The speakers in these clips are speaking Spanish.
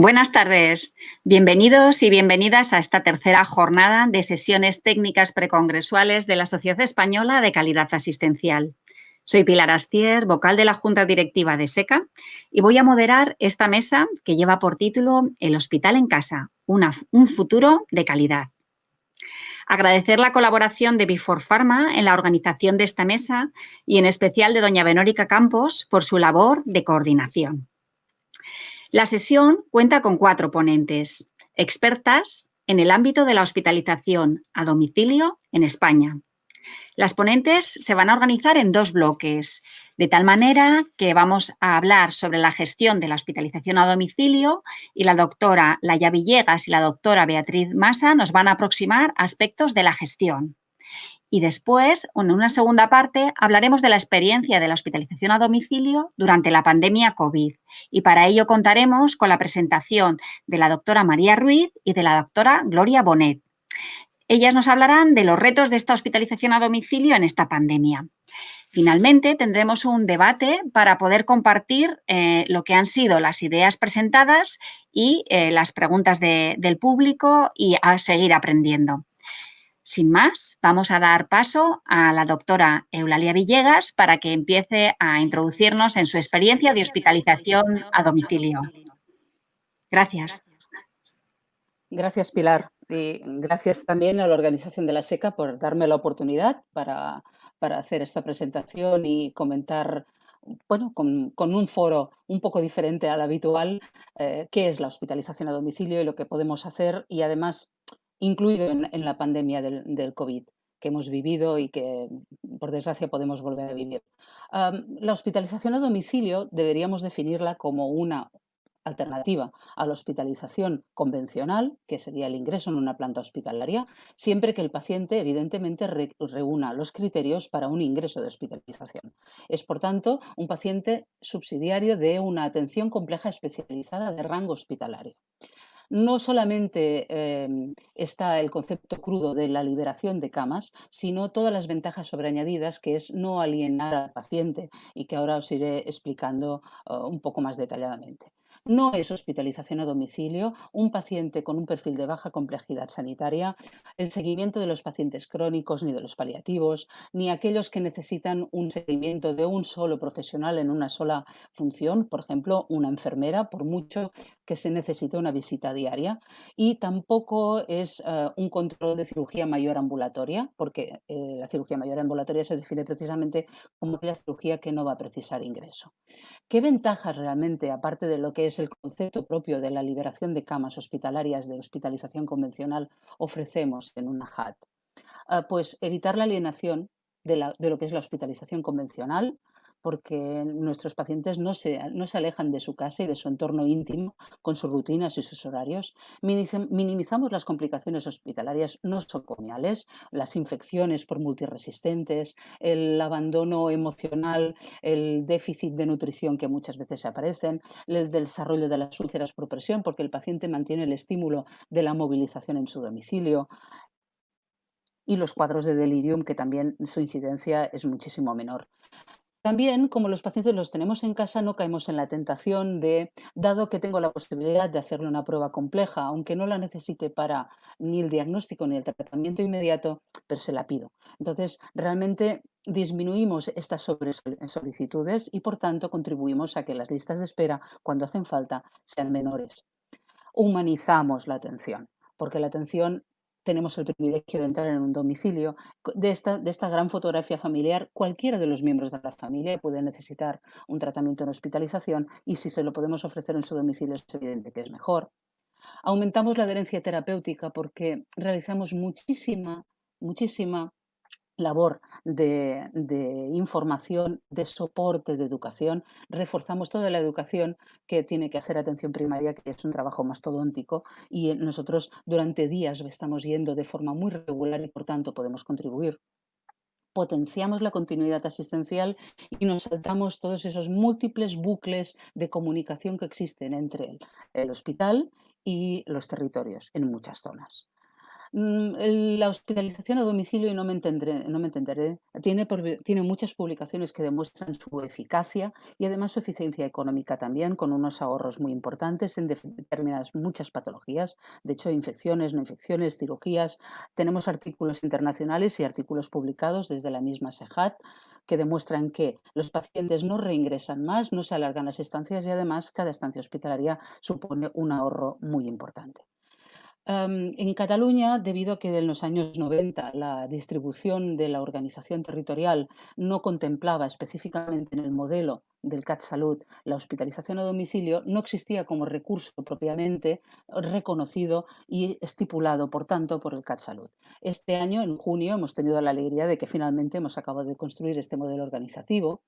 Buenas tardes, bienvenidos y bienvenidas a esta tercera jornada de sesiones técnicas precongresuales de la Sociedad Española de Calidad Asistencial. Soy Pilar Astier, vocal de la Junta Directiva de SECA, y voy a moderar esta mesa que lleva por título El Hospital en Casa, un futuro de calidad. Agradecer la colaboración de Before Pharma en la organización de esta mesa y en especial de doña Benórica Campos por su labor de coordinación. La sesión cuenta con 4 ponentes, expertas en el ámbito de la hospitalización a domicilio en España. Las ponentes se van a organizar en 2 bloques, de tal manera que vamos a hablar sobre la gestión de la hospitalización a domicilio y la doctora Laia Villegas y la doctora Beatriz Masa nos van a aproximar aspectos de la gestión. Y después, en una segunda parte, hablaremos de la experiencia de la hospitalización a domicilio durante la pandemia COVID. Y para ello contaremos con la presentación de la doctora María Ruiz y de la doctora Gloria Bonet. Ellas nos hablarán de los retos de esta hospitalización a domicilio en esta pandemia. Finalmente, tendremos un debate para poder compartir lo que han sido las ideas presentadas y las preguntas del público y a seguir aprendiendo. Sin más, vamos a dar paso a la doctora Eulalia Villegas para que empiece a introducirnos en su experiencia de hospitalización a domicilio. Gracias. Gracias, Pilar. Y gracias también a la organización de la SECA por darme la oportunidad para hacer esta presentación y comentar, bueno, con un foro un poco diferente al habitual, qué es la hospitalización a domicilio y lo que podemos hacer, y además incluido en la pandemia del COVID que hemos vivido y que, por desgracia, podemos volver a vivir. La hospitalización a domicilio deberíamos definirla como una alternativa a la hospitalización convencional, que sería el ingreso en una planta hospitalaria, siempre que el paciente evidentemente reúna los criterios para un ingreso de hospitalización. Es, por tanto, un paciente subsidiario de una atención compleja especializada de rango hospitalario. No solamente está el concepto crudo de la liberación de camas, sino todas las ventajas sobreañadidas, que es no alienar al paciente y que ahora os iré explicando un poco más detalladamente. No es hospitalización a domicilio un paciente con un perfil de baja complejidad sanitaria, el seguimiento de los pacientes crónicos ni de los paliativos, ni aquellos que necesitan un seguimiento de un solo profesional en una sola función, por ejemplo, una enfermera, por mucho que se necesite una visita diaria, y tampoco es un control de cirugía mayor ambulatoria, porque la cirugía mayor ambulatoria se define precisamente como aquella cirugía que no va a precisar ingreso. ¿Qué ventajas realmente, aparte de lo que es el concepto propio de la liberación de camas hospitalarias de hospitalización convencional, ofrecemos en una HAT? Pues evitar la alienación de lo que es la hospitalización convencional, porque nuestros pacientes no se alejan de su casa y de su entorno íntimo con sus rutinas y sus horarios. Minimizamos las complicaciones hospitalarias nosocomiales, las infecciones por multiresistentes, el abandono emocional, el déficit de nutrición que muchas veces aparecen, el desarrollo de las úlceras por presión, porque el paciente mantiene el estímulo de la movilización en su domicilio, y los cuadros de delirium, que también su incidencia es muchísimo menor. También, como los pacientes los tenemos en casa, no caemos en la tentación de, dado que tengo la posibilidad de hacerle una prueba compleja, aunque no la necesite para ni el diagnóstico ni el tratamiento inmediato, pero se la pido. Entonces, realmente disminuimos estas solicitudes y, por tanto, contribuimos a que las listas de espera, cuando hacen falta, sean menores. Humanizamos la atención, porque la atención, tenemos el privilegio de entrar en un domicilio. De esta gran fotografía familiar, cualquiera de los miembros de la familia puede necesitar un tratamiento en hospitalización, y si se lo podemos ofrecer en su domicilio es evidente que es mejor. Aumentamos la adherencia terapéutica porque realizamos muchísima labor de información, de soporte, de educación. Reforzamos toda la educación que tiene que hacer atención primaria, que es un trabajo mastodóntico, y nosotros durante días estamos yendo de forma muy regular y, por tanto, podemos contribuir. Potenciamos la continuidad asistencial y nos saltamos todos esos múltiples bucles de comunicación que existen entre el hospital y los territorios en muchas zonas. La hospitalización a domicilio, y no me entenderé, tiene muchas publicaciones que demuestran su eficacia y además su eficiencia económica también, con unos ahorros muy importantes en determinadas muchas patologías, de hecho, infecciones, no infecciones, cirugías. Tenemos artículos internacionales y artículos publicados desde la misma SEJAT que demuestran que los pacientes no reingresan más, no se alargan las estancias y además cada estancia hospitalaria supone un ahorro muy importante. En Cataluña, debido a que en los años 90 la distribución de la organización territorial no contemplaba específicamente en el modelo del CatSalut la hospitalización a domicilio, no existía como recurso propiamente reconocido y estipulado, por tanto, por el CatSalut. Este año, en junio, hemos tenido la alegría de que finalmente hemos acabado de construir este modelo organizativo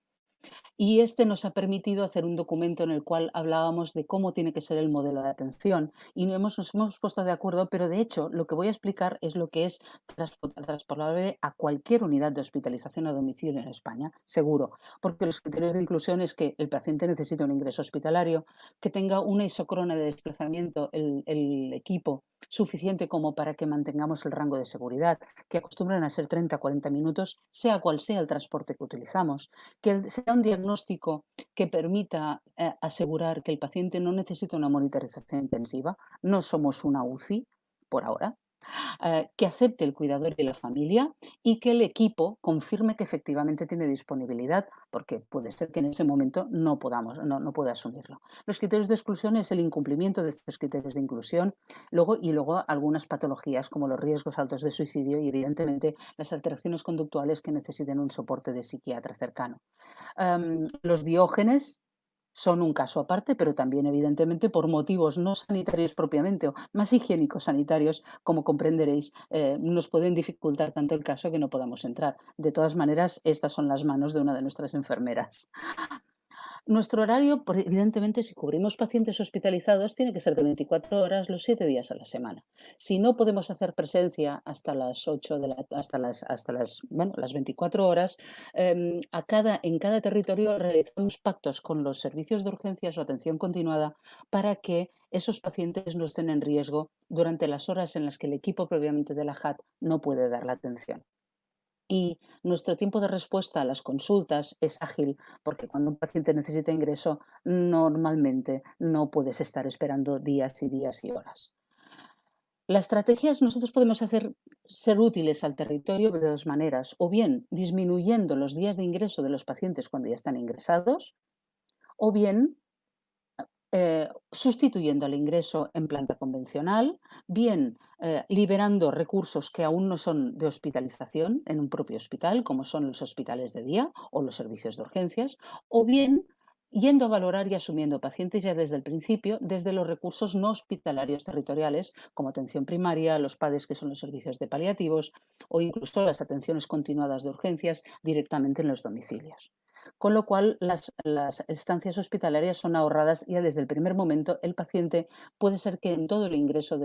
y este nos ha permitido hacer un documento en el cual hablábamos de cómo tiene que ser el modelo de atención y nos hemos puesto de acuerdo, pero de hecho lo que voy a explicar es lo que es transportable a cualquier unidad de hospitalización a domicilio en España, seguro, porque los criterios de inclusión es que el paciente necesita un ingreso hospitalario, que tenga una isocrona de desplazamiento el equipo suficiente como para que mantengamos el rango de seguridad, que acostumbran a ser 30 a 40 minutos, sea cual sea el transporte que utilizamos, que sea un diagnóstico que permita asegurar que el paciente no necesita una monitorización intensiva, no somos una UCI por ahora, que acepte el cuidador y la familia y que el equipo confirme que efectivamente tiene disponibilidad, porque puede ser que en ese momento no pueda asumirlo. Los criterios de exclusión es el incumplimiento de estos criterios de inclusión, luego algunas patologías como los riesgos altos de suicidio y evidentemente las alteraciones conductuales que necesiten un soporte de psiquiatra cercano. Los diógenes son un caso aparte, pero también evidentemente por motivos no sanitarios propiamente o más higiénicos sanitarios, como comprenderéis, nos pueden dificultar tanto el caso que no podamos entrar. De todas maneras, estas son las manos de una de nuestras enfermeras. Nuestro horario, evidentemente, si cubrimos pacientes hospitalizados, tiene que ser de 24 horas los 7 días a la semana. Si no podemos hacer presencia hasta las 8 bueno, las 24 horas, en cada territorio realizamos pactos con los servicios de urgencias o atención continuada para que esos pacientes no estén en riesgo durante las horas en las que el equipo propiamente de la JAT no puede dar la atención. Y nuestro tiempo de respuesta a las consultas es ágil, porque cuando un paciente necesita ingreso, normalmente no puedes estar esperando días y días y horas. Las estrategias nosotros podemos hacer ser útiles al territorio de dos maneras, o bien disminuyendo los días de ingreso de los pacientes cuando ya están ingresados, o bien sustituyendo al ingreso en planta convencional, bien liberando recursos que aún no son de hospitalización en un propio hospital, como son los hospitales de día o los servicios de urgencias, o bien yendo a valorar y asumiendo pacientes ya desde el principio, desde los recursos no hospitalarios territoriales, como atención primaria, los PADES, que son los servicios de paliativos, o incluso las atenciones continuadas de urgencias directamente en los domicilios. Con lo cual, las estancias hospitalarias son ahorradas ya desde el primer momento. El paciente puede ser que en todo el ingreso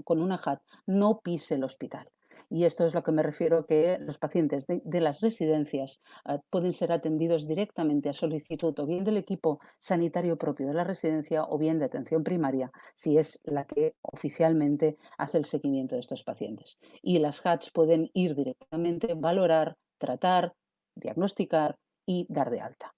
con una JAT no pise el hospital. Y esto es lo que me refiero, que los pacientes de las residencias pueden ser atendidos directamente a solicitud o bien del equipo sanitario propio de la residencia o bien de atención primaria, si es la que oficialmente hace el seguimiento de estos pacientes. Y las JATs pueden ir directamente, valorar, tratar, diagnosticar y dar de alta.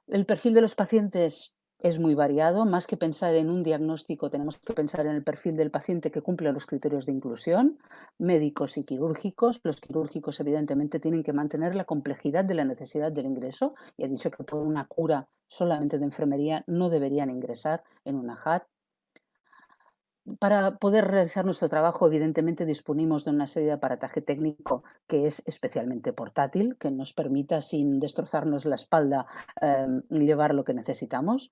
El perfil de los pacientes es muy variado. Más que pensar en un diagnóstico, tenemos que pensar en el perfil del paciente que cumple los criterios de inclusión, médicos y quirúrgicos. Los quirúrgicos, evidentemente, tienen que mantener la complejidad de la necesidad del ingreso. Y he dicho que por una cura solamente de enfermería no deberían ingresar en una JAT. Para poder realizar nuestro trabajo, evidentemente, disponemos de una serie de aparataje técnico que es especialmente portátil, que nos permita, sin destrozarnos la espalda, llevar lo que necesitamos.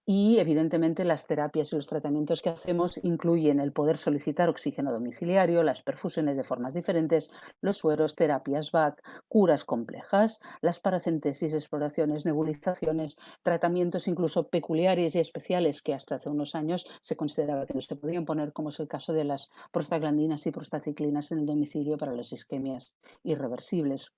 Y, evidentemente, las terapias y los tratamientos que hacemos incluyen el poder solicitar oxígeno domiciliario, las perfusiones de formas diferentes, los sueros, terapias VAC, curas complejas, las paracentesis, exploraciones, nebulizaciones, tratamientos incluso peculiares y especiales que hasta hace unos años se consideraba que no se podían poner, como es el caso de las prostaglandinas y prostaciclinas en el domicilio para las isquemias irreversibles.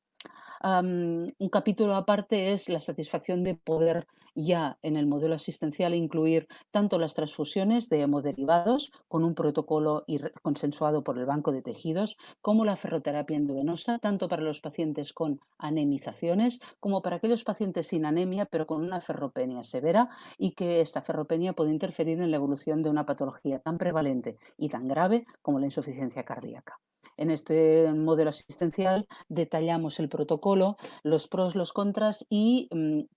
Un capítulo aparte es la satisfacción de poder ya en el modelo asistencial incluir tanto las transfusiones de hemoderivados con un protocolo consensuado por el Banco de Tejidos, como la ferroterapia endovenosa, tanto para los pacientes con anemizaciones como para aquellos pacientes sin anemia pero con una ferropenia severa, y que esta ferropenia puede interferir en la evolución de una patología tan prevalente y tan grave como la insuficiencia cardíaca. En este modelo asistencial detallamos el protocolo, los pros, los contras y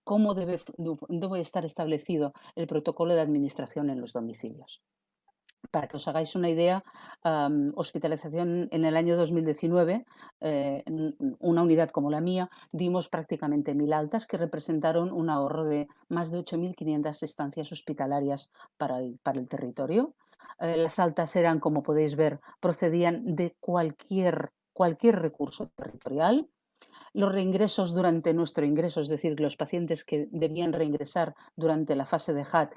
cómo debe estar establecido el protocolo de administración en los domicilios. Para que os hagáis una idea, hospitalización en el año 2019, en una unidad como la mía, dimos prácticamente 1000 altas, que representaron un ahorro de más de 8500 estancias hospitalarias para el territorio. Las altas eran, como podéis ver, procedían de cualquier recurso territorial. Los reingresos durante nuestro ingreso, es decir, los pacientes que debían reingresar durante la fase de HAT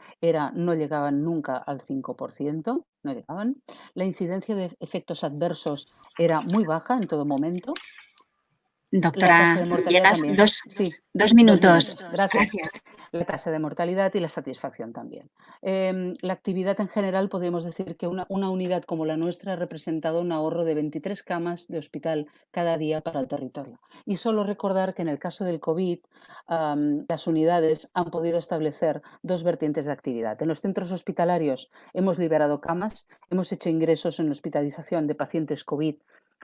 no llegaban nunca al 5%, no llegaban. La incidencia de efectos adversos era muy baja en todo momento. La tasa Doctora de mortalidad Villegas, también. Sí, 2 minutos. Gracias. Gracias. La tasa de mortalidad y la satisfacción también. La actividad en general, podríamos decir que una unidad como la nuestra ha representado un ahorro de 23 camas de hospital cada día para el territorio. Y solo recordar que en el caso del COVID, las unidades han podido establecer dos vertientes de actividad. En los centros hospitalarios hemos liberado camas, hemos hecho ingresos en hospitalización de pacientes COVID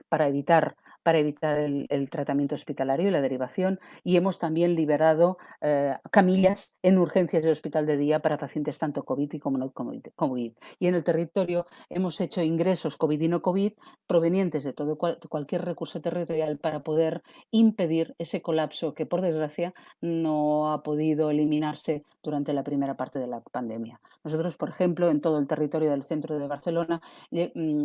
para evitar el tratamiento hospitalario y la derivación, y hemos también liberado camillas en urgencias del hospital de día para pacientes tanto COVID como no COVID. Y en el territorio hemos hecho ingresos COVID y no COVID provenientes de cualquier recurso territorial para poder impedir ese colapso que, por desgracia, no ha podido eliminarse durante la primera parte de la pandemia. Nosotros, por ejemplo, en todo el territorio del centro de Barcelona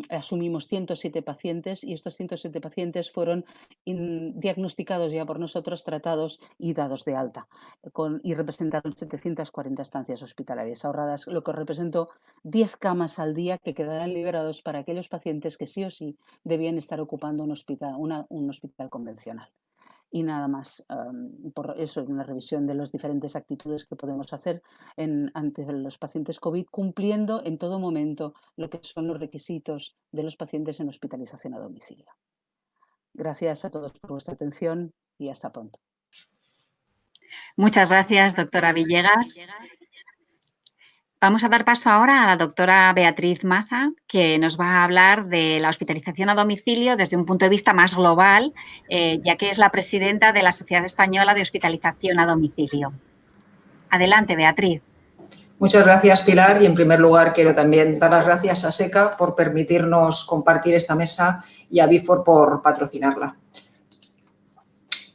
asumimos 107 pacientes, y estos 107 pacientes fueron diagnosticados ya por nosotros, tratados y dados de alta, y representaron 740 estancias hospitalarias ahorradas, lo que representó 10 camas al día que quedarán liberados para aquellos pacientes que sí o sí debían estar ocupando un hospital convencional. Y nada más, por eso, una revisión de las diferentes actitudes que podemos hacer ante los pacientes COVID, cumpliendo en todo momento lo que son los requisitos de los pacientes en hospitalización a domicilio. Gracias a todos por vuestra atención y hasta pronto. Muchas gracias, doctora Villegas. Vamos a dar paso ahora a la doctora Beatriz Maza, que nos va a hablar de la hospitalización a domicilio desde un punto de vista más global, ya que es la presidenta de la Sociedad Española de Hospitalización a Domicilio. Adelante, Beatriz. Muchas gracias, Pilar, y en primer lugar quiero también dar las gracias a SECA por permitirnos compartir esta mesa y a Vifor por patrocinarla.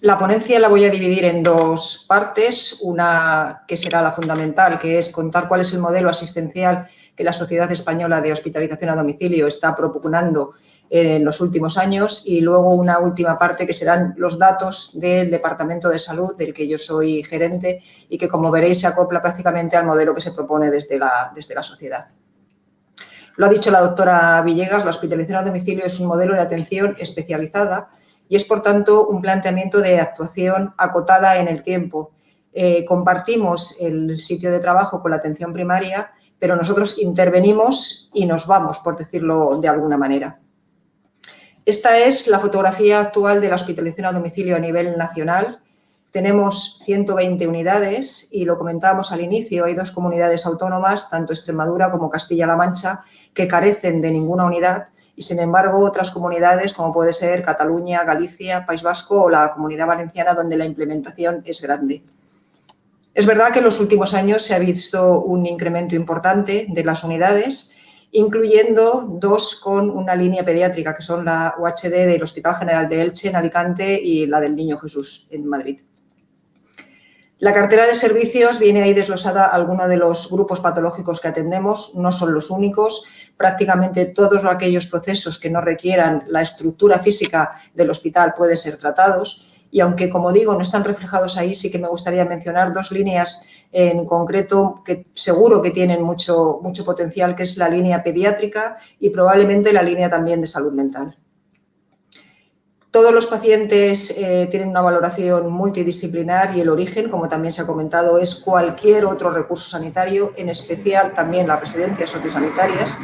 La ponencia la voy a dividir en dos partes, una que será la fundamental, que es contar cuál es el modelo asistencial que la Sociedad Española de Hospitalización a Domicilio está propugnando en los últimos años, y luego una última parte que serán los datos del Departamento de Salud, del que yo soy gerente y que, como veréis, se acopla prácticamente al modelo que se propone desde la sociedad. Lo ha dicho la doctora Villegas, la hospitalización a domicilio es un modelo de atención especializada y es, por tanto, un planteamiento de actuación acotada en el tiempo. Compartimos el sitio de trabajo con la atención primaria, pero nosotros intervenimos y nos vamos, por decirlo de alguna manera. Esta es la fotografía actual de la hospitalización a domicilio a nivel nacional. Tenemos 120 unidades y, lo comentábamos al inicio, hay dos comunidades autónomas, tanto Extremadura como Castilla-La Mancha, que carecen de ninguna unidad, y, sin embargo, otras comunidades, como puede ser Cataluña, Galicia, País Vasco o la Comunidad Valenciana, donde la implementación es grande. Es verdad que en los últimos años se ha visto un incremento importante de las unidades, incluyendo dos con una línea pediátrica, que son la UHD del Hospital General de Elche en Alicante y la del Niño Jesús en Madrid. La cartera de servicios viene ahí desglosada algunos de los grupos patológicos que atendemos, no son los únicos. Prácticamente todos aquellos procesos que no requieran la estructura física del hospital pueden ser tratados, y aunque, como digo, no están reflejados ahí, sí que me gustaría mencionar dos líneas en concreto que seguro que tienen mucho potencial, que es la línea pediátrica y probablemente la línea también de salud mental. Todos los pacientes tienen una valoración multidisciplinar y el origen, como también se ha comentado, es cualquier otro recurso sanitario, en especial también las residencias sociosanitarias.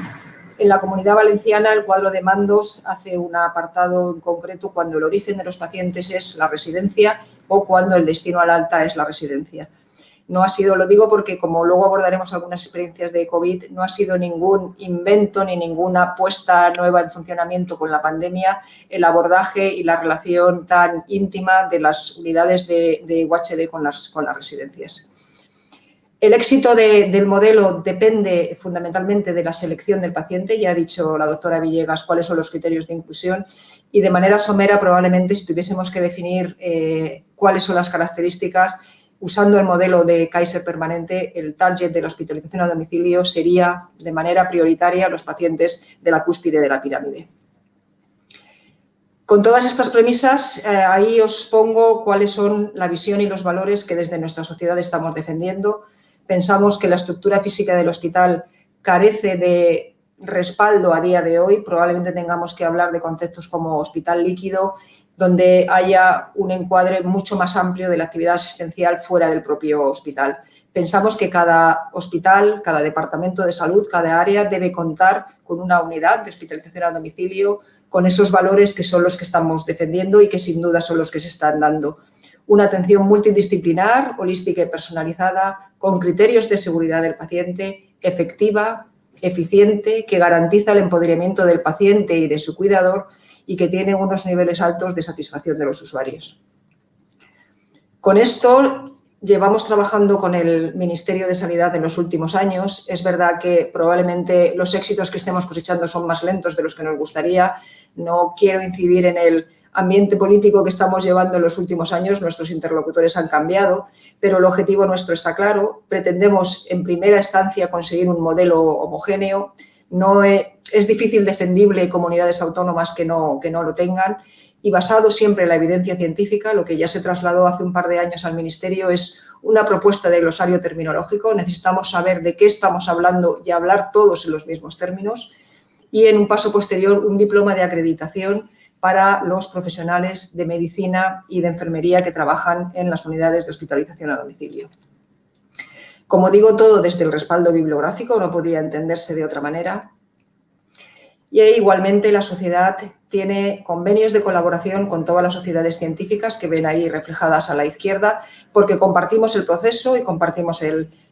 En la Comunidad Valenciana, el cuadro de mandos hace un apartado en concreto cuando el origen de los pacientes es la residencia o cuando el destino al alta es la residencia. No ha sido, lo digo porque como luego abordaremos algunas experiencias de COVID, no ha sido ningún invento ni ninguna puesta nueva en funcionamiento con la pandemia el abordaje y la relación tan íntima de las unidades de UHD con las residencias. El éxito del modelo depende fundamentalmente de la selección del paciente. Ya ha dicho la doctora Villegas cuáles son los criterios de inclusión y de manera somera probablemente si tuviésemos que definir cuáles son las características, usando el modelo de Kaiser permanente, el target de la hospitalización a domicilio sería de manera prioritaria los pacientes de la cúspide de la pirámide. Con todas estas premisas, ahí os pongo cuáles son la visión y los valores que desde nuestra sociedad estamos defendiendo. Pensamos que la estructura física del hospital carece de respaldo a día de hoy. Probablemente tengamos que hablar de conceptos como hospital líquido, donde haya un encuadre mucho más amplio de la actividad asistencial fuera del propio hospital. Pensamos que cada hospital, cada departamento de salud, cada área debe contar con una unidad de hospitalización a domicilio, con esos valores que son los que estamos defendiendo y que sin duda son los que se están dando. Una atención multidisciplinar, holística y personalizada, con criterios de seguridad del paciente, efectiva, eficiente, que garantiza el empoderamiento del paciente y de su cuidador y que tiene unos niveles altos de satisfacción de los usuarios. Con esto llevamos trabajando con el Ministerio de Sanidad en los últimos años. Es verdad que probablemente los éxitos que estemos cosechando son más lentos de los que nos gustaría. No quiero incidir en el ambiente político que estamos llevando en los últimos años, nuestros interlocutores han cambiado, pero el objetivo nuestro está claro. Pretendemos en primera instancia conseguir un modelo homogéneo. No es difícil defendible comunidades autónomas que no lo tengan y basado siempre en la evidencia científica, lo que ya se trasladó hace un par de años al Ministerio es una propuesta de glosario terminológico. Necesitamos saber de qué estamos hablando y hablar todos en los mismos términos y en un paso posterior un diploma de acreditación para los profesionales de medicina y de enfermería que trabajan en las unidades de hospitalización a domicilio. Como digo, todo desde el respaldo bibliográfico, no podía entenderse de otra manera. Y igualmente la sociedad tiene convenios de colaboración con todas las sociedades científicas que ven ahí reflejadas a la izquierda, porque compartimos el proceso y compartimos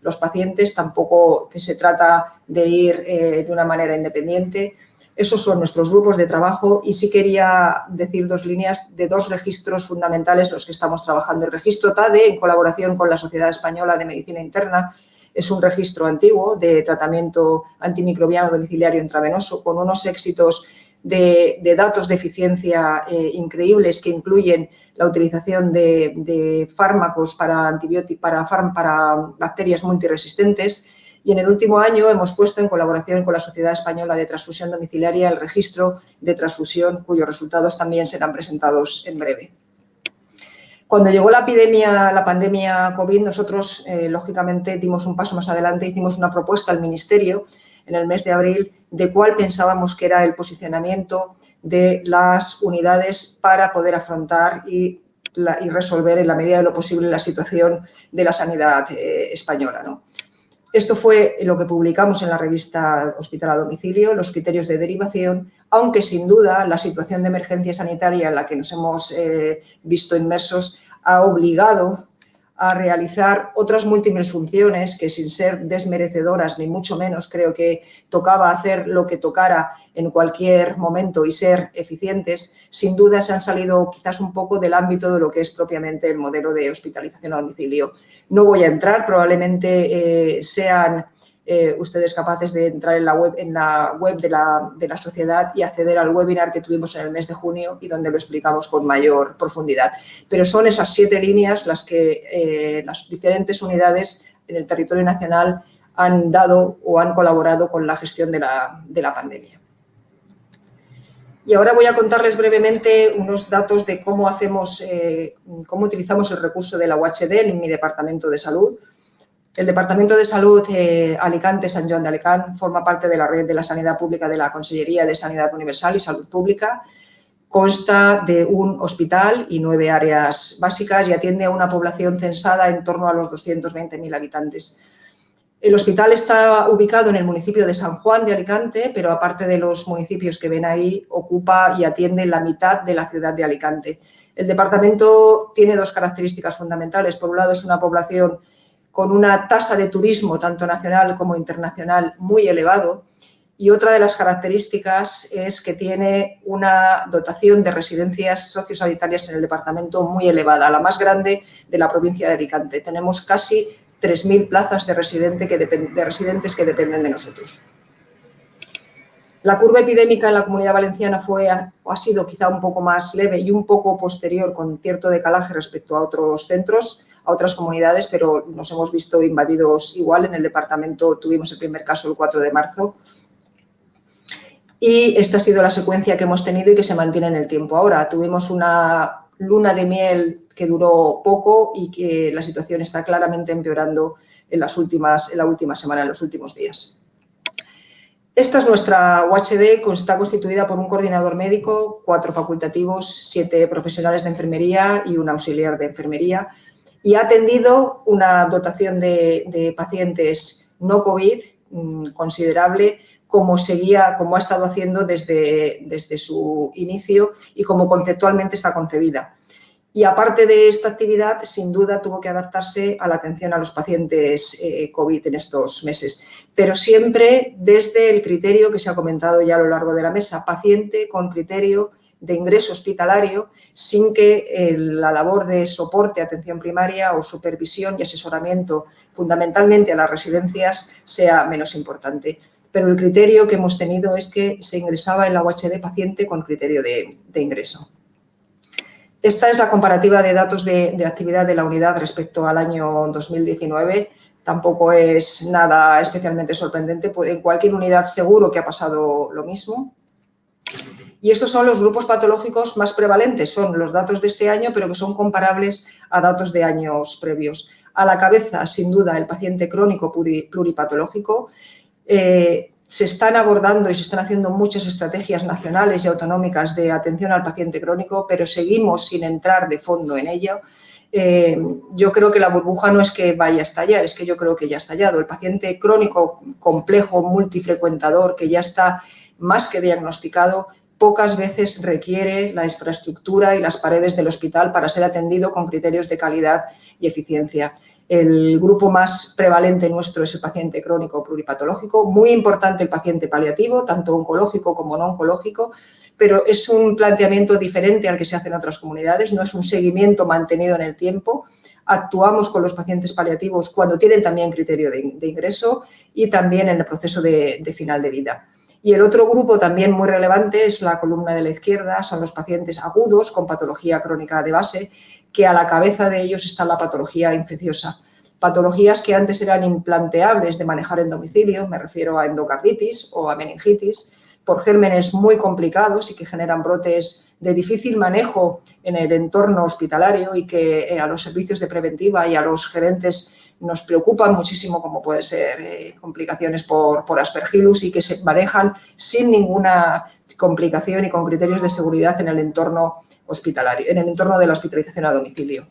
los pacientes, tampoco se trata de ir de una manera independiente. Esos son nuestros grupos de trabajo y sí quería decir dos líneas de dos registros fundamentales en los que estamos trabajando. El registro TADE, en colaboración con la Sociedad Española de Medicina Interna, es un registro antiguo de tratamiento antimicrobiano domiciliario intravenoso con unos éxitos de datos de eficiencia increíbles que incluyen la utilización de fármacos para bacterias multiresistentes. Y en el último año hemos puesto en colaboración con la Sociedad Española de Transfusión Domiciliaria el registro de transfusión, cuyos resultados también serán presentados en breve. Cuando llegó la pandemia COVID, nosotros, lógicamente, dimos un paso más adelante, hicimos una propuesta al Ministerio en el mes de abril de cuál pensábamos que era el posicionamiento de las unidades para poder afrontar y resolver en la medida de lo posible la situación de la sanidad española, ¿no? Esto fue lo que publicamos en la revista Hospital a Domicilio, los criterios de derivación, aunque sin duda la situación de emergencia sanitaria en la que nos hemos visto inmersos ha obligado a realizar otras múltiples funciones que sin ser desmerecedoras ni mucho menos creo que tocaba hacer lo que tocara en cualquier momento y ser eficientes, sin duda se han salido quizás un poco del ámbito de lo que es propiamente el modelo de hospitalización a domicilio. No voy a entrar, probablemente sean ustedes capaces de entrar en la web de la sociedad y acceder al webinar que tuvimos en el mes de junio y donde lo explicamos con mayor profundidad. Pero son esas 7 líneas las que las diferentes unidades en el territorio nacional han dado o han colaborado con la gestión de la pandemia. Y ahora voy a contarles brevemente unos datos de cómo cómo utilizamos el recurso de la UHD en mi departamento de salud. El Departamento de Salud Alicante-Sant Joan d'Alacant forma parte de la red de la sanidad pública de la Consellería de Sanidad Universal y Salud Pública Consta de un hospital y 9 áreas básicas y atiende a una población censada en torno a los 220.000 habitantes. El hospital está ubicado en el municipio de San Juan de Alicante, pero aparte de los municipios que ven ahí, ocupa y atiende la mitad de la ciudad de Alicante. El departamento tiene 2 características fundamentales. Por un lado, es una población con una tasa de turismo, tanto nacional como internacional, muy elevado. Y otra de las características es que tiene una dotación de residencias sociosanitarias en el departamento muy elevada, la más grande de la provincia de Alicante. Tenemos casi 3.000 plazas de residentes que dependen de nosotros. La curva epidémica en la Comunidad Valenciana ha sido quizá un poco más leve y un poco posterior, con cierto decalaje respecto a otros centros, a otras comunidades, pero nos hemos visto invadidos igual. En el departamento tuvimos el primer caso el 4 de marzo. Y esta ha sido la secuencia que hemos tenido y que se mantiene en el tiempo. Ahora tuvimos una luna de miel que duró poco y que la situación está claramente empeorando en la última semana, en los últimos días. Esta es nuestra UHD, está constituida por un coordinador médico, 4 facultativos, 7 profesionales de enfermería y un auxiliar de enfermería, y ha atendido una dotación de pacientes no COVID considerable, como ha estado haciendo desde su inicio y como conceptualmente está concebida. Y aparte de esta actividad, sin duda tuvo que adaptarse a la atención a los pacientes COVID en estos meses, pero siempre desde el criterio que se ha comentado ya a lo largo de la mesa, paciente con criterio de ingreso hospitalario, sin que la labor de soporte, atención primaria o supervisión y asesoramiento fundamentalmente a las residencias sea menos importante. Pero el criterio que hemos tenido es que se ingresaba en la UHD paciente con criterio de ingreso. Esta es la comparativa de datos de actividad de la unidad respecto al año 2019. Tampoco es nada especialmente sorprendente. En cualquier unidad seguro que ha pasado lo mismo. Y estos son los grupos patológicos más prevalentes. Son los datos de este año, pero que son comparables a datos de años previos. A la cabeza, sin duda, el paciente crónico pluripatológico. Se están abordando y se están haciendo muchas estrategias nacionales y autonómicas de atención al paciente crónico, pero seguimos sin entrar de fondo en ello. Yo creo que la burbuja no es que vaya a estallar, es que yo creo que ya ha estallado. El paciente crónico complejo, multifrecuentador, que ya está más que diagnosticado, pocas veces requiere la infraestructura y las paredes del hospital para ser atendido con criterios de calidad y eficiencia. El grupo más prevalente nuestro es el paciente crónico pluripatológico, muy importante el paciente paliativo, tanto oncológico como no oncológico, pero es un planteamiento diferente al que se hace en otras comunidades, no es un seguimiento mantenido en el tiempo. Actuamos con los pacientes paliativos cuando tienen también criterio de ingreso y también en el proceso de final de vida. Y el otro grupo también muy relevante es la columna de la izquierda, son los pacientes agudos con patología crónica de base, que a la cabeza de ellos está la patología infecciosa. Patologías que antes eran implanteables de manejar en domicilio, me refiero a endocarditis o a meningitis, por gérmenes muy complicados y que generan brotes de difícil manejo en el entorno hospitalario y que a los servicios de preventiva y a los gerentes nos preocupan muchísimo, como puede ser complicaciones por aspergillus y que se manejan sin ninguna complicación y con criterios de seguridad en el entorno hospitalario, en el entorno de la hospitalización a domicilio.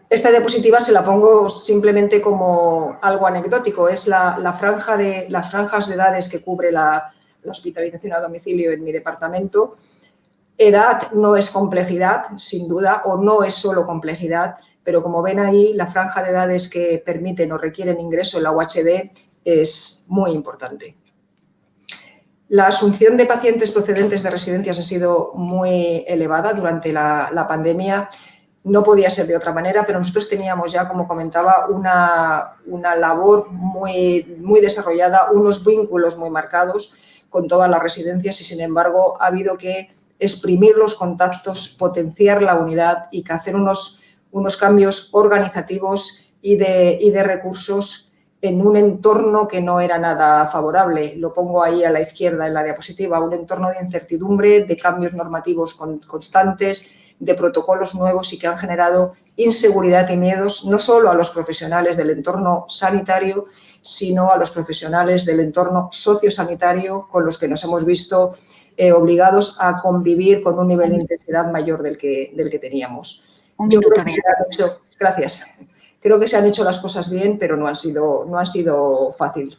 Esta diapositiva se la pongo simplemente como algo anecdótico, es las franjas de edades que cubre la hospitalización a domicilio en mi departamento. Edad no es complejidad, sin duda, o no es solo complejidad, pero como ven ahí, la franja de edades que permiten o requieren ingreso en la UHD es muy importante. La asunción de pacientes procedentes de residencias ha sido muy elevada durante la pandemia. No podía ser de otra manera, pero nosotros teníamos ya, como comentaba, una labor muy desarrollada, unos vínculos muy marcados con todas las residencias y, sin embargo, ha habido que exprimir los contactos, potenciar la unidad y que hacer unos cambios organizativos y de recursos en un entorno que no era nada favorable. Lo pongo ahí a la izquierda en la diapositiva, un entorno de incertidumbre, de cambios normativos constantes, de protocolos nuevos y que han generado inseguridad y miedos no solo a los profesionales del entorno sanitario, sino a los profesionales del entorno sociosanitario con los que nos hemos visto obligados a convivir con un nivel de intensidad mayor del que teníamos. Un Yo minuto, creo que se han hecho, gracias. Creo que se han hecho las cosas bien, pero no ha sido fácil.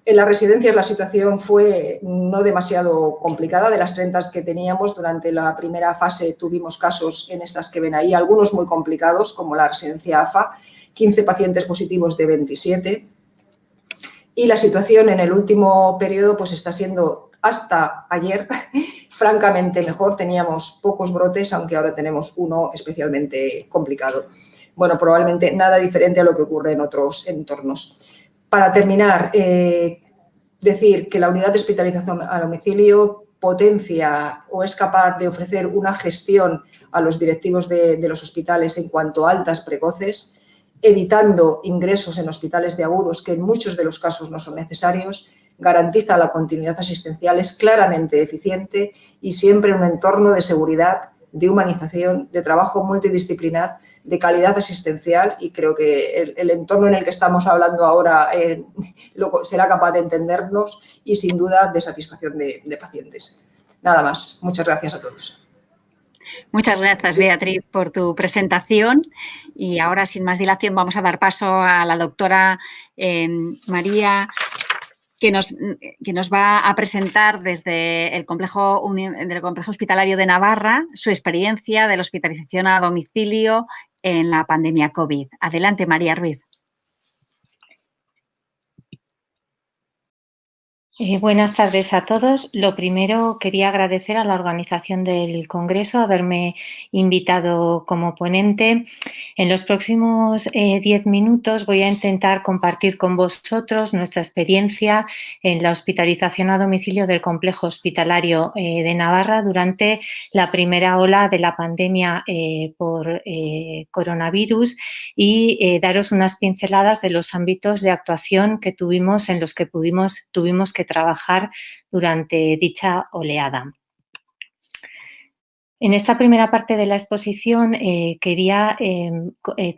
En las residencias la situación fue no demasiado complicada. De las 30 que teníamos durante la primera fase tuvimos casos en estas que ven ahí, algunos muy complicados, como la residencia AFA, 15 pacientes positivos de 27. Y la situación en el último periodo pues está siendo hasta ayer francamente mejor. Teníamos pocos brotes, aunque ahora tenemos uno especialmente complicado. Bueno, probablemente nada diferente a lo que ocurre en otros entornos. Para terminar, decir que la unidad de hospitalización a domicilio potencia o es capaz de ofrecer una gestión a los directivos de los hospitales en cuanto a altas precoces, evitando ingresos en hospitales de agudos que en muchos de los casos no son necesarios, garantiza la continuidad asistencial, es claramente eficiente y siempre un entorno de seguridad, de humanización, de trabajo multidisciplinar, de calidad asistencial, y creo que el entorno en el que estamos hablando ahora será capaz de entendernos y sin duda de satisfacción de pacientes. Nada más. Muchas gracias a todos. Muchas gracias, Beatriz, por tu presentación. Y ahora, sin más dilación, vamos a dar paso a la doctora María, que nos va a presentar desde el complejo hospitalario de Navarra su experiencia de la hospitalización a domicilio en la pandemia COVID. Adelante, María Ruiz. Buenas tardes a todos. Lo primero, quería agradecer a la organización del Congreso haberme invitado como ponente. En los próximos 10 minutos voy a intentar compartir con vosotros nuestra experiencia en la hospitalización a domicilio del complejo hospitalario de Navarra durante la primera ola de la pandemia por coronavirus y daros unas pinceladas de los ámbitos de actuación que tuvimos en los que tuvimos que trabajar durante dicha oleada. En esta primera parte de la exposición quería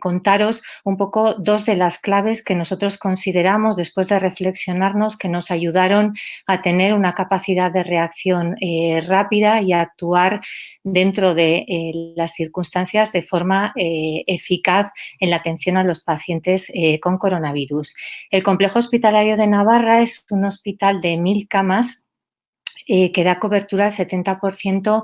contaros un poco dos de las claves que nosotros consideramos, después de reflexionarnos, que nos ayudaron a tener una capacidad de reacción rápida y a actuar dentro de las circunstancias de forma eficaz en la atención a los pacientes con coronavirus. El Complejo Hospitalario de Navarra es un hospital de 1000 camas que da cobertura al 70%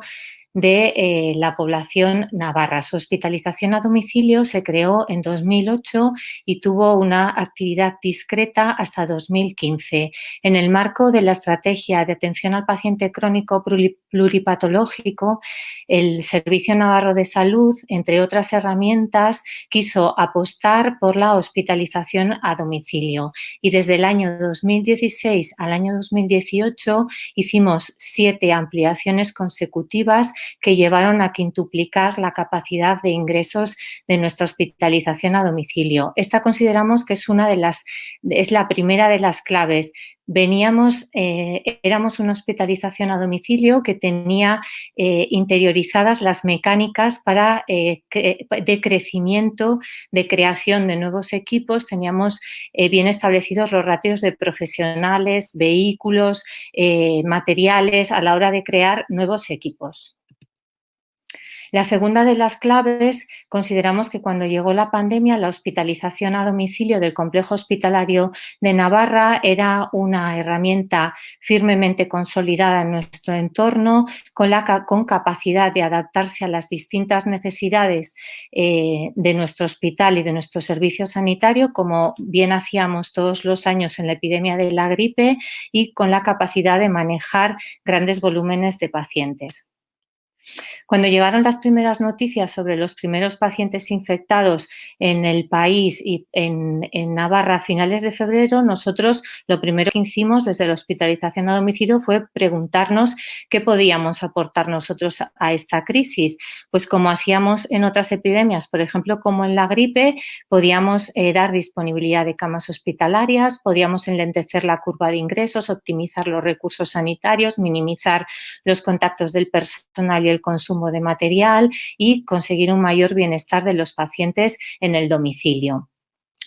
de la población navarra. Su hospitalización a domicilio se creó en 2008 y tuvo una actividad discreta hasta 2015. En el marco de la estrategia de atención al paciente crónico pluripatológico, el Servicio Navarro de Salud, entre otras herramientas, quiso apostar por la hospitalización a domicilio y desde el año 2016 al año 2018 hicimos 7 ampliaciones consecutivas que llevaron a quintuplicar la capacidad de ingresos de nuestra hospitalización a domicilio. Esta consideramos que es la primera de las claves. Éramos una hospitalización a domicilio que tenía interiorizadas las mecánicas de crecimiento, de creación de nuevos equipos. Teníamos bien establecidos los ratios de profesionales, vehículos, materiales a la hora de crear nuevos equipos. La segunda de las claves, consideramos que cuando llegó la pandemia, la hospitalización a domicilio del complejo hospitalario de Navarra era una herramienta firmemente consolidada en nuestro entorno, con capacidad de adaptarse a las distintas necesidades de nuestro hospital y de nuestro servicio sanitario, como bien hacíamos todos los años en la epidemia de la gripe, y con la capacidad de manejar grandes volúmenes de pacientes. Cuando llegaron las primeras noticias sobre los primeros pacientes infectados en el país y en Navarra a finales de febrero, nosotros lo primero que hicimos desde la hospitalización a domicilio fue preguntarnos qué podíamos aportar nosotros a esta crisis. Pues como hacíamos en otras epidemias, por ejemplo, como en la gripe, podíamos dar disponibilidad de camas hospitalarias, podíamos enlentecer la curva de ingresos, optimizar los recursos sanitarios, minimizar los contactos del personal y el consumo de material y conseguir un mayor bienestar de los pacientes en el domicilio.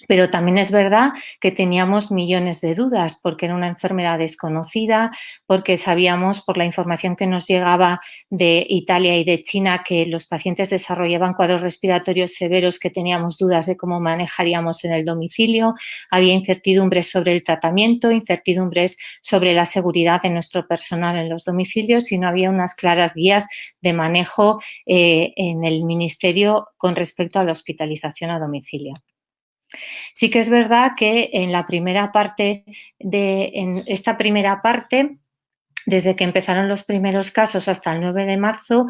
Pero también es verdad que teníamos millones de dudas porque era una enfermedad desconocida, porque sabíamos por la información que nos llegaba de Italia y de China que los pacientes desarrollaban cuadros respiratorios severos, que teníamos dudas de cómo manejaríamos en el domicilio. Había incertidumbres sobre el tratamiento, incertidumbres sobre la seguridad de nuestro personal en los domicilios y no había unas claras guías de manejo en el Ministerio con respecto a la hospitalización a domicilio. Sí que es verdad que en esta primera parte, desde que empezaron los primeros casos hasta el 9 de marzo,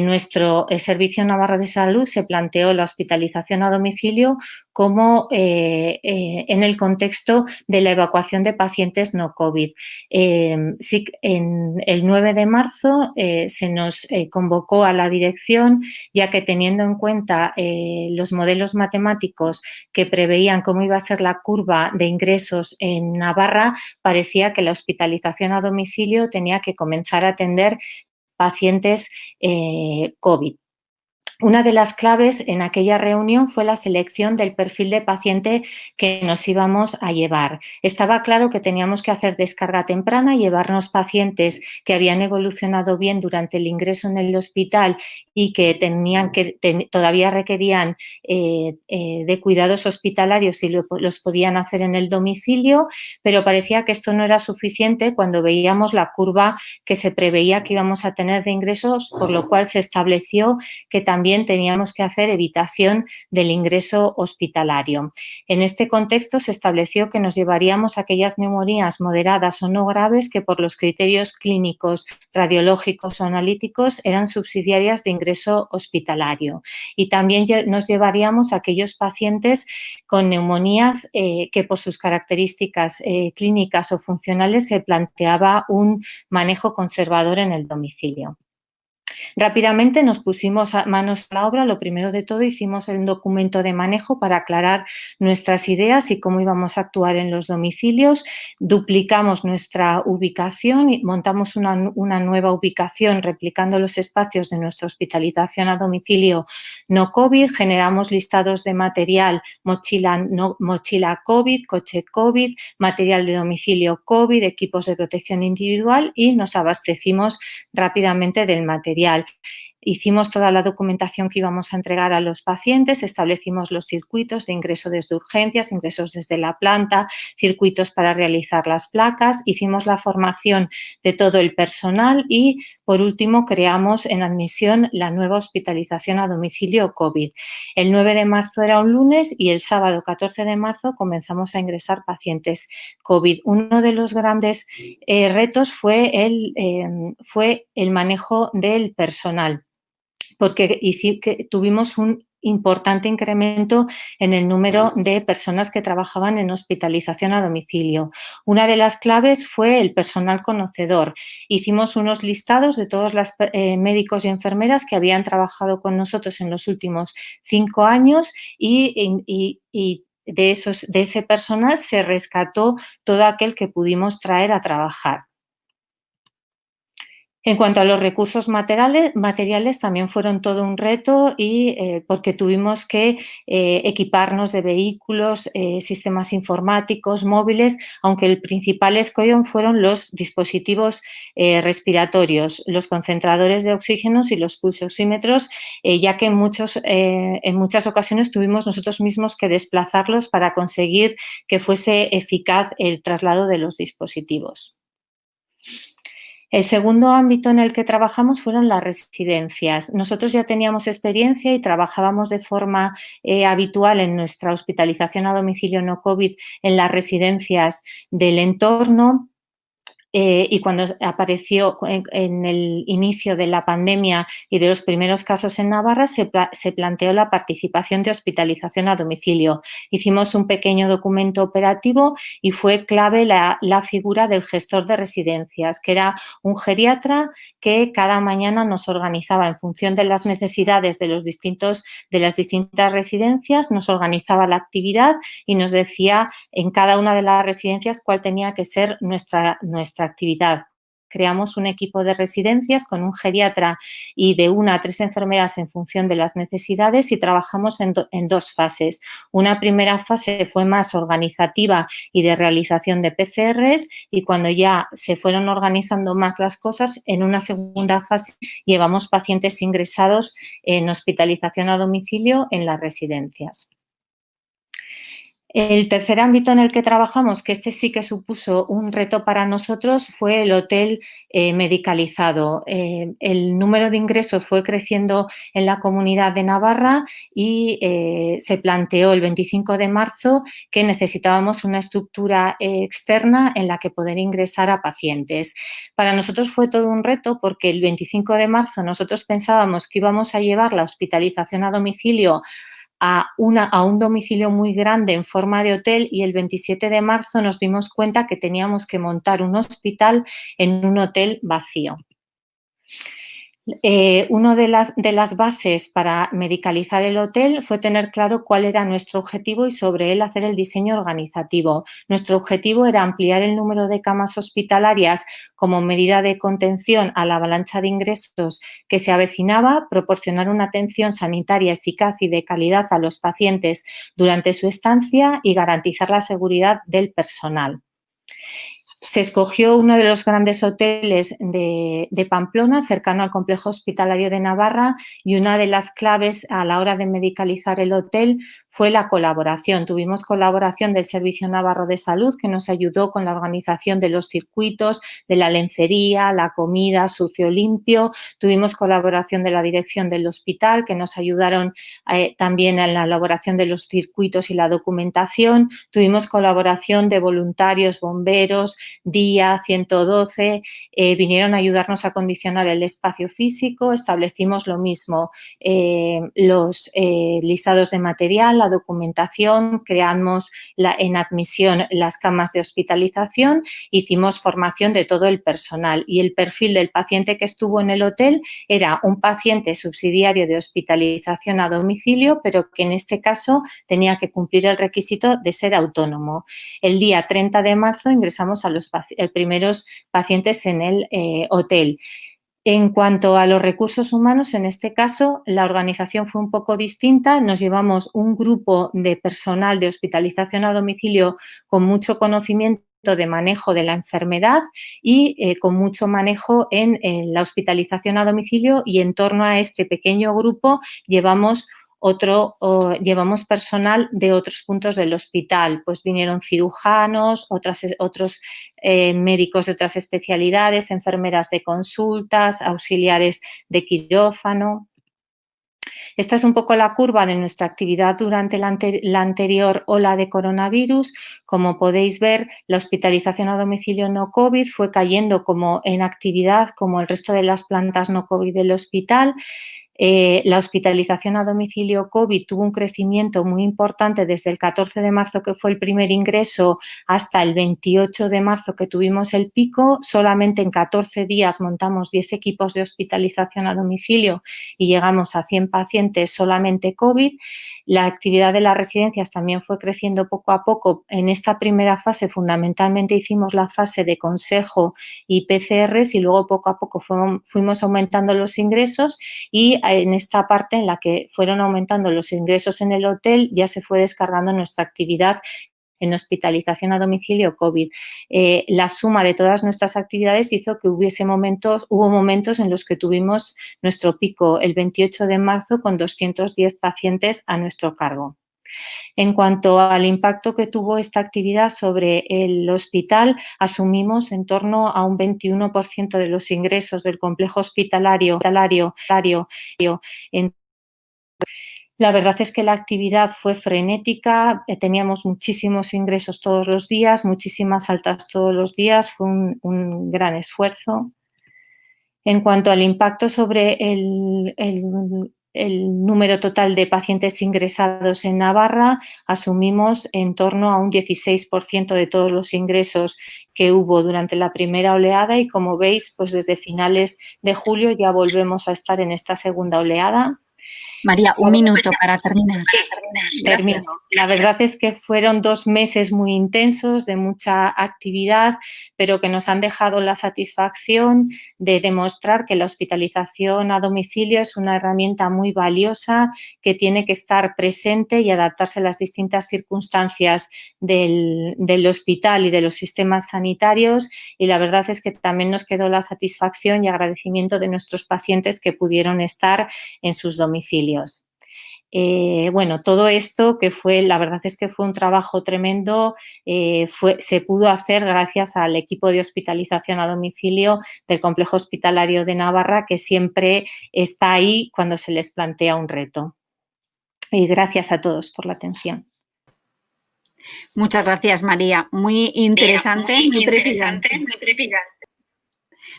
nuestro Servicio Navarro de Salud se planteó la hospitalización a domicilio como en el contexto de la evacuación de pacientes no COVID. Sí, en el 9 de marzo se nos convocó a la dirección, ya que teniendo en cuenta los modelos matemáticos que preveían cómo iba a ser la curva de ingresos en Navarra, parecía que la hospitalización a domicilio tenía que comenzar a atender pacientes COVID. Una de las claves en aquella reunión fue la selección del perfil de paciente que nos íbamos a llevar. Estaba claro que teníamos que hacer descarga temprana, llevarnos pacientes que habían evolucionado bien durante el ingreso en el hospital y que todavía requerían de cuidados hospitalarios y los podían hacer en el domicilio, pero parecía que esto no era suficiente cuando veíamos la curva que se preveía que íbamos a tener de ingresos, por lo cual se estableció que también teníamos que hacer evitación del ingreso hospitalario. En este contexto se estableció que nos llevaríamos aquellas neumonías moderadas o no graves que por los criterios clínicos, radiológicos o analíticos eran subsidiarias de ingreso hospitalario. Y también nos llevaríamos a aquellos pacientes con neumonías que por sus características clínicas o funcionales se planteaba un manejo conservador en el domicilio. Rápidamente nos pusimos manos a la obra. Lo primero de todo, hicimos el documento de manejo para aclarar nuestras ideas y cómo íbamos a actuar en los domicilios. Duplicamos nuestra ubicación y montamos una nueva ubicación replicando los espacios de nuestra hospitalización a domicilio no COVID. Generamos listados de material, mochila COVID, coche COVID, material de domicilio COVID, equipos de protección individual y nos abastecimos rápidamente del material. Hicimos toda la documentación que íbamos a entregar a los pacientes, establecimos los circuitos de ingreso desde urgencias, ingresos desde la planta, circuitos para realizar las placas, hicimos la formación de todo el personal y, por último, creamos en admisión la nueva hospitalización a domicilio COVID. El 9 de marzo era un lunes y el sábado 14 de marzo comenzamos a ingresar pacientes COVID. Uno de los grandes retos fue el manejo del personal, porque tuvimos un importante incremento en el número de personas que trabajaban en hospitalización a domicilio. Una de las claves fue el personal conocedor. Hicimos unos listados de todos los médicos y enfermeras que habían trabajado con nosotros en los últimos 5 años y de ese personal se rescató todo aquel que pudimos traer a trabajar. En cuanto a los recursos materiales también fueron todo un reto y porque tuvimos que equiparnos de vehículos, sistemas informáticos, móviles, aunque el principal escollo fueron los dispositivos respiratorios, los concentradores de oxígenos y los pulsosímetros, ya que en muchas ocasiones tuvimos nosotros mismos que desplazarlos para conseguir que fuese eficaz el traslado de los dispositivos. El segundo ámbito en el que trabajamos fueron las residencias. Nosotros ya teníamos experiencia y trabajábamos de forma habitual en nuestra hospitalización a domicilio no COVID en las residencias del entorno. Y cuando apareció en el inicio de la pandemia y de los primeros casos en Navarra, se planteó la participación de hospitalización a domicilio. Hicimos un pequeño documento operativo y fue clave la figura del gestor de residencias, que era un geriatra que cada mañana nos organizaba en función de las necesidades de las distintas residencias, nos organizaba la actividad y nos decía en cada una de las residencias cuál tenía que ser nuestra actividad. creamos un equipo de residencias con un geriatra y de 1 a 3 enfermeras en función de las necesidades, y trabajamos en 2 fases. Una primera fase fue más organizativa y de realización de PCRs, y cuando ya se fueron organizando más las cosas, en una segunda fase llevamos pacientes ingresados en hospitalización a domicilio en las residencias. El tercer ámbito en el que trabajamos, que este sí que supuso un reto para nosotros, fue el hotel medicalizado. El número de ingresos fue creciendo en la Comunidad de Navarra y se planteó el 25 de marzo que necesitábamos una estructura externa en la que poder ingresar a pacientes. Para nosotros fue todo un reto porque el 25 de marzo nosotros pensábamos que íbamos a llevar la hospitalización a domicilio a un domicilio muy grande en forma de hotel, y el 27 de marzo nos dimos cuenta que teníamos que montar un hospital en un hotel vacío. Una de las bases para medicalizar el hotel fue tener claro cuál era nuestro objetivo y sobre él hacer el diseño organizativo. Nuestro objetivo era ampliar el número de camas hospitalarias como medida de contención a la avalancha de ingresos que se avecinaba, proporcionar una atención sanitaria eficaz y de calidad a los pacientes durante su estancia y garantizar la seguridad del personal. Se escogió uno de los grandes hoteles de Pamplona, cercano al complejo hospitalario de Navarra, y una de las claves a la hora de medicalizar el hotel fue la colaboración. Tuvimos colaboración del Servicio Navarro de Salud, que nos ayudó con la organización de los circuitos, de la lencería, la comida, sucio, limpio. Tuvimos colaboración de la dirección del hospital, que nos ayudaron también en la elaboración de los circuitos y la documentación. Tuvimos colaboración de voluntarios, bomberos, Día 112, vinieron a ayudarnos a acondicionar el espacio físico. Establecimos lo mismo, los listados de material, la documentación, creamos en admisión las camas de hospitalización, hicimos formación de todo el personal, y el perfil del paciente que estuvo en el hotel era un paciente subsidiario de hospitalización a domicilio, pero que en este caso tenía que cumplir el requisito de ser autónomo. El día 30 de marzo ingresamos a los primeros pacientes en el hotel. En cuanto a los recursos humanos, en este caso, la organización fue un poco distinta. Nos llevamos un grupo de personal de hospitalización a domicilio con mucho conocimiento de manejo de la enfermedad y con mucho manejo en la hospitalización a domicilio, y en torno a este pequeño grupo llevamos personal de otros puntos del hospital. Pues vinieron cirujanos, otros médicos de otras especialidades, enfermeras de consultas, auxiliares de quirófano. Esta es un poco la curva de nuestra actividad durante la anterior ola de coronavirus. Como podéis ver, la hospitalización a domicilio no COVID fue cayendo como en actividad como el resto de las plantas no COVID del hospital. La hospitalización a domicilio COVID tuvo un crecimiento muy importante desde el 14 de marzo, que fue el primer ingreso, hasta el 28 de marzo, que tuvimos el pico. Solamente en 14 días montamos 10 equipos de hospitalización a domicilio y llegamos a 100 pacientes solamente COVID. La actividad de las residencias también fue creciendo poco a poco. En esta primera fase fundamentalmente hicimos la fase de consejo y PCRs, y luego poco a poco fuimos aumentando los ingresos, y en esta parte en la que fueron aumentando los ingresos en el hotel ya se fue descargando nuestra actividad en hospitalización a domicilio COVID. La suma de todas nuestras actividades hizo que hubo momentos en los que tuvimos nuestro pico el 28 de marzo con 210 pacientes a nuestro cargo. En cuanto al impacto que tuvo esta actividad sobre el hospital, asumimos en torno a un 21% de los ingresos del complejo hospitalario. La verdad es que la actividad fue frenética, teníamos muchísimos ingresos todos los días, muchísimas altas todos los días, fue un gran esfuerzo. En cuanto al impacto sobre el número total de pacientes ingresados en Navarra, asumimos en torno a un 16% de todos los ingresos que hubo durante la primera oleada, y como veis, pues desde finales de julio ya volvemos a estar en esta segunda oleada. María, un minuto para terminar. Termino. La verdad es que fueron 2 meses muy intensos, de mucha actividad, pero que nos han dejado la satisfacción de demostrar que la hospitalización a domicilio es una herramienta muy valiosa que tiene que estar presente y adaptarse a las distintas circunstancias del hospital y de los sistemas sanitarios, y la verdad es que también nos quedó la satisfacción y agradecimiento de nuestros pacientes que pudieron estar en sus domicilios. Bueno, todo esto que la verdad es que fue un trabajo tremendo, se pudo hacer gracias al equipo de hospitalización a domicilio del Complejo Hospitalario de Navarra, que siempre está ahí cuando se les plantea un reto. Y gracias a todos por la atención. Muchas gracias, María. Muy interesante, muy trepidante.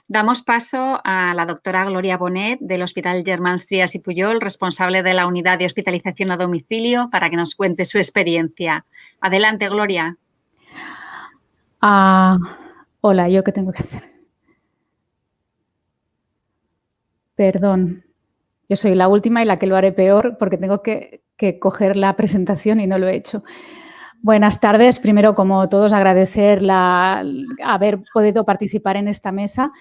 Damos paso a la doctora Gloria Bonet del Hospital Germans Trias y Pujol, responsable de la unidad de hospitalización a domicilio, para que nos cuente su experiencia. Adelante, Gloria. Hola, ¿yo qué tengo que hacer? Perdón, yo soy la última y la que lo haré peor porque tengo que coger la presentación y no lo he hecho. Buenas tardes. Primero, como todos, agradecer haber podido participar en esta mesa,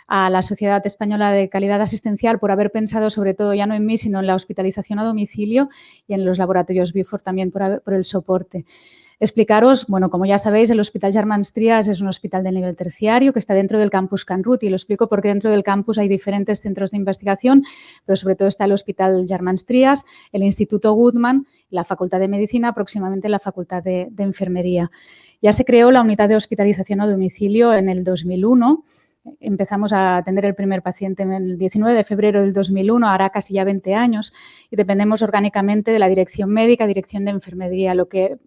a la Sociedad Española de Calidad Asistencial por haber pensado sobre todo ya no en mí, sino en la hospitalización a domicilio, y en los laboratorios Vifor también por el soporte. Explicaros, bueno, como ya sabéis, el Hospital Germans Trias es un hospital de nivel terciario que está dentro del campus Can Ruti, y lo explico porque dentro del campus hay diferentes centros de investigación, pero sobre todo está el Hospital Germans Trias, el Instituto Guttmann, la Facultad de Medicina, próximamente la Facultad de Enfermería. Ya se creó la unidad de hospitalización a domicilio en el 2001. Empezamos a atender el primer paciente en el 19 de febrero del 2001, hará casi ya 20 años, y dependemos orgánicamente de la Dirección Médica, Dirección de Enfermería, lo que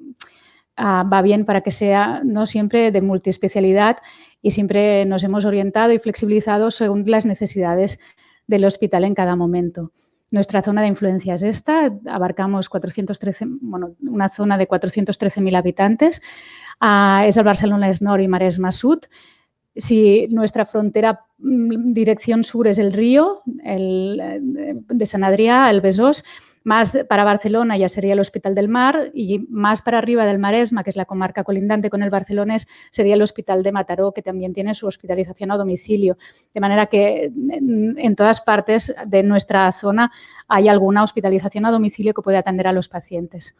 va bien para que sea no siempre de multiespecialidad, y siempre nos hemos orientado y flexibilizado según las necesidades del hospital en cada momento. Nuestra zona de influencia es esta, abarcamos una zona de 413.000 habitantes, es el Barcelonès Nord y Maresme Sud. Si nuestra frontera dirección sur es el río, de Sant Adrià, el Besòs, más para Barcelona ya sería el Hospital del Mar, y más para arriba del Maresme, que es la comarca colindante con el Barcelonès, sería el Hospital de Mataró, que también tiene su hospitalización a domicilio. De manera que en todas partes de nuestra zona hay alguna hospitalización a domicilio que puede atender a los pacientes.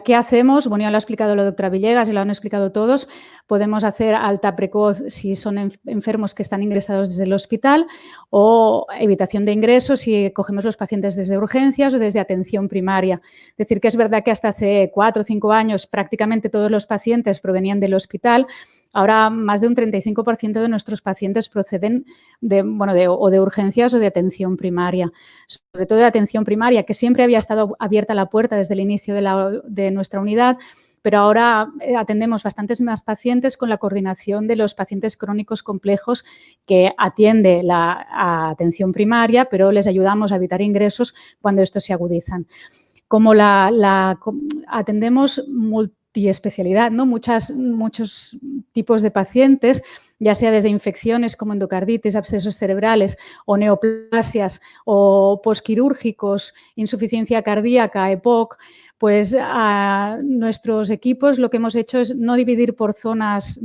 ¿Qué hacemos? Bueno, ya lo ha explicado la doctora Villegas y lo han explicado todos. Podemos hacer alta precoz si son enfermos que están ingresados desde el hospital, o evitación de ingresos si cogemos los pacientes desde urgencias o desde atención primaria. Es decir, que es verdad que hasta hace 4 o 5 años prácticamente todos los pacientes provenían del hospital. Ahora más de un 35% de nuestros pacientes proceden de urgencias o de atención primaria. Sobre todo de atención primaria, que siempre había estado abierta la puerta desde el inicio de nuestra unidad, pero ahora atendemos bastantes más pacientes con la coordinación de los pacientes crónicos complejos que atiende la atención primaria, pero les ayudamos a evitar ingresos cuando estos se agudizan. Como atendemos multiespecialidad, ¿no? Muchos tipos de pacientes, ya sea desde infecciones como endocarditis, abscesos cerebrales o neoplasias, o posquirúrgicos, insuficiencia cardíaca, EPOC. Pues a nuestros equipos lo que hemos hecho es no dividir por zonas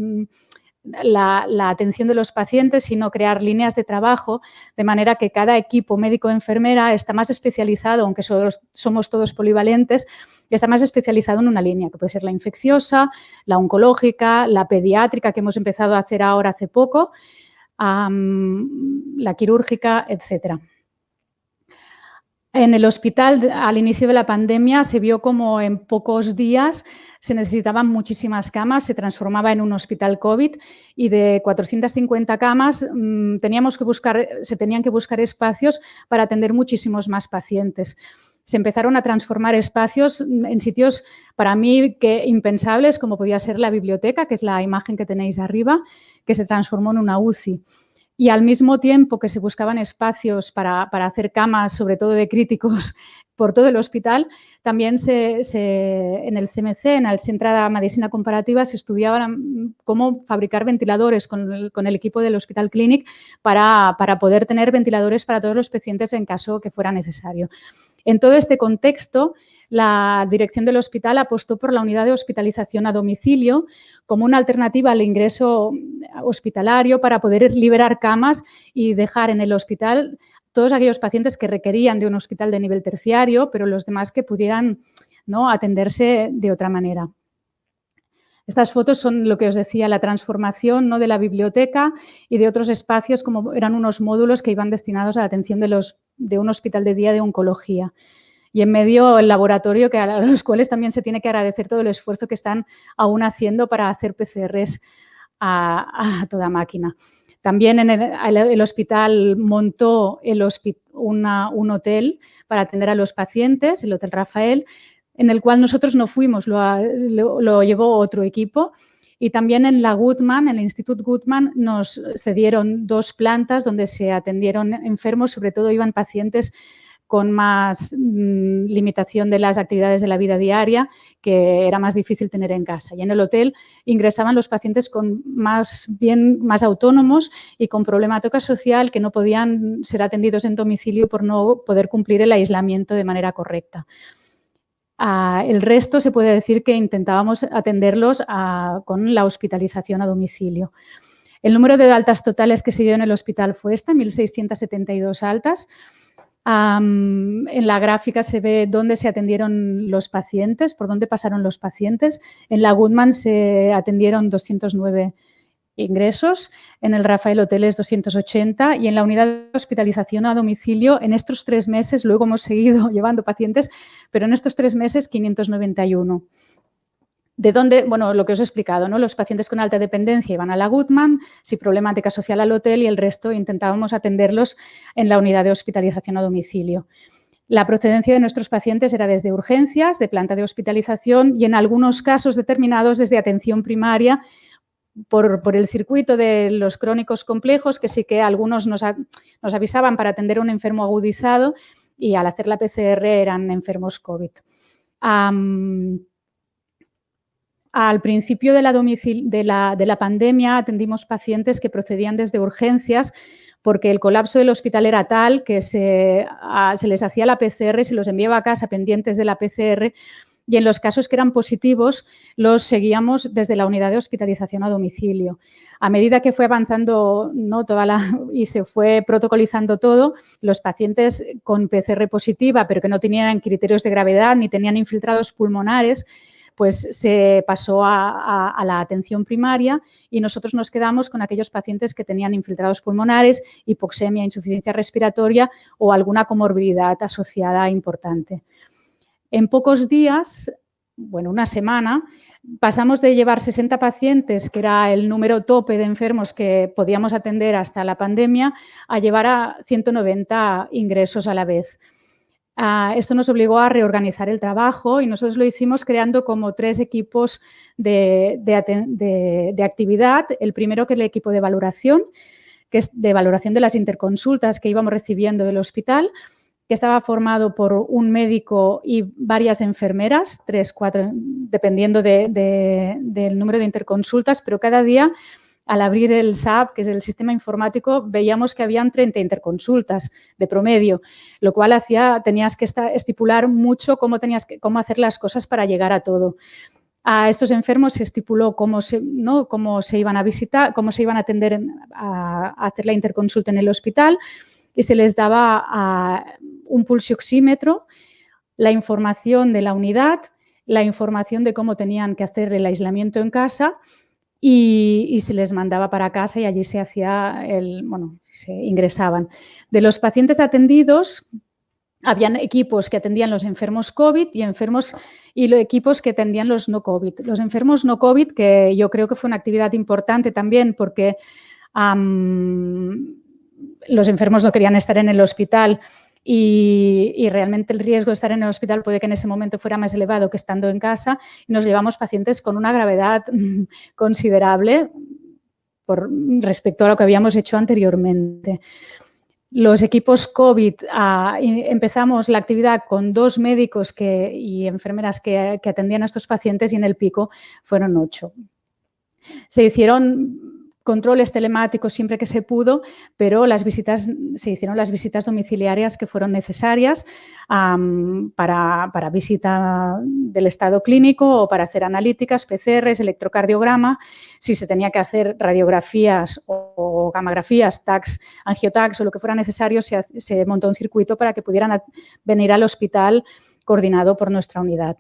la atención de los pacientes, sino crear líneas de trabajo, de manera que cada equipo médico-enfermera está más especializado, aunque somos todos polivalentes, está más especializado en una línea, que puede ser la infecciosa, la oncológica, la pediátrica, que hemos empezado a hacer ahora hace poco, la quirúrgica, etcétera. En el hospital, al inicio de la pandemia, se vio como en pocos días se necesitaban muchísimas camas, se transformaba en un hospital COVID, y de 450 camas se tenían que buscar espacios para atender muchísimos más pacientes. Se empezaron a transformar espacios en sitios para mí impensables, como podía ser la biblioteca, que es la imagen que tenéis arriba, que se transformó en una UCI. y al mismo tiempo que se buscaban espacios para hacer camas, sobre todo de críticos, por todo el hospital, también en el CMC, en el Centre de Medicina Comparativa, se estudiaba cómo fabricar ventiladores con el equipo del Hospital Clínic para poder tener ventiladores para todos los pacientes en caso que fuera necesario. En todo este contexto, la dirección del hospital apostó por la unidad de hospitalización a domicilio como una alternativa al ingreso hospitalario para poder liberar camas y dejar en el hospital todos aquellos pacientes que requerían de un hospital de nivel terciario, pero los demás que pudieran, ¿no?, atenderse de otra manera. Estas fotos son lo que os decía, la transformación, ¿no?, de la biblioteca y de otros espacios, como eran unos módulos que iban destinados a la atención de un hospital de día de oncología. Y en medio el laboratorio, a los cuales también se tiene que agradecer todo el esfuerzo que están aún haciendo para hacer PCRs a toda máquina. También el hospital montó un hotel para atender a los pacientes, el Hotel Rafael, en el cual nosotros no fuimos, lo llevó otro equipo. Y también en la Guttmann, en el Institut Guttmann, nos cedieron 2 plantas donde se atendieron enfermos, sobre todo iban pacientes con más limitación de las actividades de la vida diaria, que era más difícil tener en casa. Y en el hotel ingresaban los pacientes más autónomos y con problemática social que no podían ser atendidos en domicilio por no poder cumplir el aislamiento de manera correcta. El resto se puede decir que intentábamos atenderlos con la hospitalización a domicilio. El número de altas totales que se dio en el hospital fue 1.672 altas. En la gráfica se ve dónde se atendieron los pacientes, por dónde pasaron los pacientes. En la Guttmann se atendieron 209 ingresos, en el Rafael Hoteles 280 y en la unidad de hospitalización a domicilio en estos 3 meses, luego hemos seguido llevando pacientes, pero en estos 3 meses 591. ¿De dónde? Bueno, lo que os he explicado, ¿no? Los pacientes con alta dependencia iban a la Guttmann, si problemática social al hotel y el resto intentábamos atenderlos en la unidad de hospitalización a domicilio. La procedencia de nuestros pacientes era desde urgencias, de planta de hospitalización y en algunos casos determinados desde atención primaria por el circuito de los crónicos complejos, que sí que algunos nos avisaban para atender a un enfermo agudizado y al hacer la PCR eran enfermos COVID. Al principio de la pandemia atendimos pacientes que procedían desde urgencias porque el colapso del hospital era tal que se les hacía la PCR y se los enviaba a casa pendientes de la PCR y en los casos que eran positivos los seguíamos desde la unidad de hospitalización a domicilio. A medida que fue avanzando, ¿no?, y se fue protocolizando todo, los pacientes con PCR positiva pero que no tenían criterios de gravedad ni tenían infiltrados pulmonares, pues se pasó a la atención primaria y nosotros nos quedamos con aquellos pacientes que tenían infiltrados pulmonares, hipoxemia, insuficiencia respiratoria o alguna comorbilidad asociada importante. En pocos días, bueno, una semana, pasamos de llevar 60 pacientes, que era el número tope de enfermos que podíamos atender hasta la pandemia, a llevar a 190 ingresos a la vez. Esto nos obligó a reorganizar el trabajo y nosotros lo hicimos creando como 3 equipos de actividad. El primero, que es el equipo de valoración, que es de valoración de las interconsultas que íbamos recibiendo del hospital, que estaba formado por un médico y varias enfermeras, 3, 4, dependiendo del número de interconsultas, pero cada día, al abrir el SAP, que es el sistema informático, veíamos que habían 30 interconsultas de promedio, lo cual tenías que estipular mucho cómo hacer las cosas para llegar a todo. A estos enfermos se estipuló cómo se iban a visitar, cómo se iban a atender a hacer la interconsulta en el hospital y se les daba un pulsioxímetro, la información de la unidad, la información de cómo tenían que hacer el aislamiento en casa y se les mandaba para casa y allí se ingresaban. De los pacientes atendidos, habían equipos que atendían los enfermos COVID y equipos que atendían los no COVID. Los enfermos no COVID, que yo creo que fue una actividad importante también porque los enfermos no querían estar en el hospital y realmente el riesgo de estar en el hospital puede que en ese momento fuera más elevado que estando en casa. Y nos llevamos pacientes con una gravedad considerable, respecto a lo que habíamos hecho anteriormente. Los equipos COVID, empezamos la actividad con 2 médicos y enfermeras que atendían a estos pacientes y en el pico fueron 8. Se hicieron controles telemáticos siempre que se pudo, pero se hicieron las visitas domiciliarias que fueron necesarias para visita del estado clínico o para hacer analíticas, PCRs, electrocardiograma. Si se tenía que hacer radiografías o gamografías, TACs, angiotacs o lo que fuera necesario, se montó un circuito para que pudieran venir al hospital coordinado por nuestra unidad.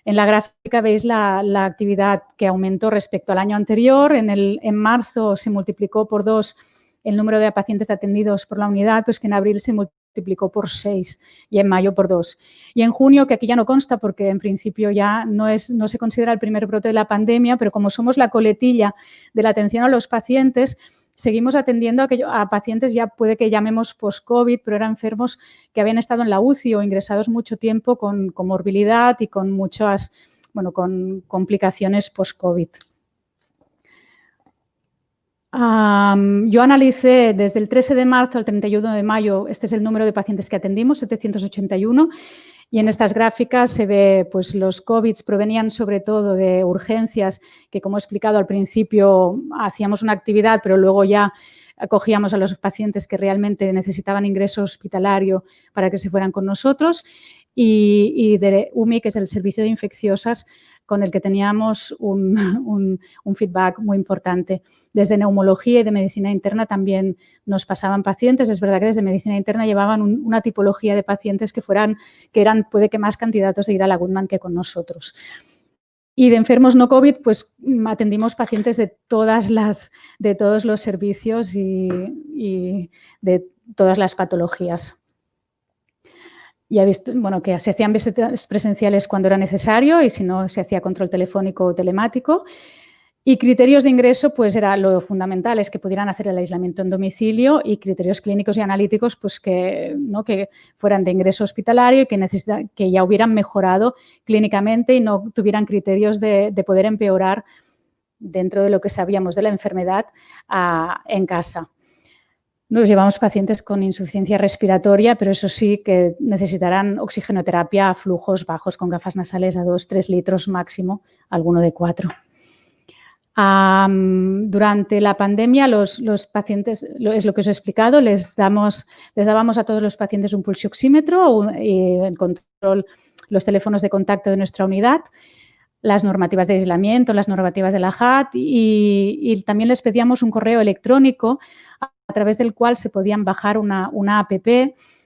En la gráfica veis la actividad que aumentó respecto al año anterior. En marzo se multiplicó por 2 el número de pacientes atendidos por la unidad, pues que en abril se multiplicó por 6 y en mayo por 2. Y en junio, que aquí ya no consta porque en principio ya no se considera el primer brote de la pandemia, pero como somos la coletilla de la atención a los pacientes, seguimos atendiendo a pacientes, ya puede que llamemos post-COVID, pero eran enfermos que habían estado en la UCI o ingresados mucho tiempo con comorbilidad y con muchas, con complicaciones post-COVID. Yo analicé desde el 13 de marzo al 31 de mayo, este es el número de pacientes que atendimos, 781, y en estas gráficas se ve, pues los COVID provenían sobre todo de urgencias, que como he explicado al principio hacíamos una actividad, pero luego ya acogíamos a los pacientes que realmente necesitaban ingreso hospitalario para que se fueran con nosotros, y de UMI, que es el servicio de infecciosas, con el que teníamos un feedback muy importante. Desde neumología y de medicina interna también nos pasaban pacientes. Es verdad que desde medicina interna llevaban una tipología de pacientes que eran puede que más candidatos de ir a la Goodman que con nosotros. Y de enfermos no COVID, pues atendimos pacientes de todos los servicios y de todas las patologías. Ya he visto, que se hacían visitas presenciales cuando era necesario y si no se hacía control telefónico o telemático. Y criterios de ingreso, pues era lo fundamental, es que pudieran hacer el aislamiento en domicilio, y criterios clínicos y analíticos, pues que fueran de ingreso hospitalario y que ya hubieran mejorado clínicamente y no tuvieran criterios de poder empeorar dentro de lo que sabíamos de la enfermedad en casa. Nos llevamos pacientes con insuficiencia respiratoria, pero eso sí que necesitarán oxigenoterapia a flujos bajos con gafas nasales a 2-3 litros máximo, alguno de 4. Durante la pandemia los pacientes, es lo que os he explicado, les dábamos a todos los pacientes un pulsioxímetro y en control los teléfonos de contacto de nuestra unidad, las normativas de aislamiento, las normativas de la JAT y también les pedíamos un correo electrónico a través del cual se podían bajar una app,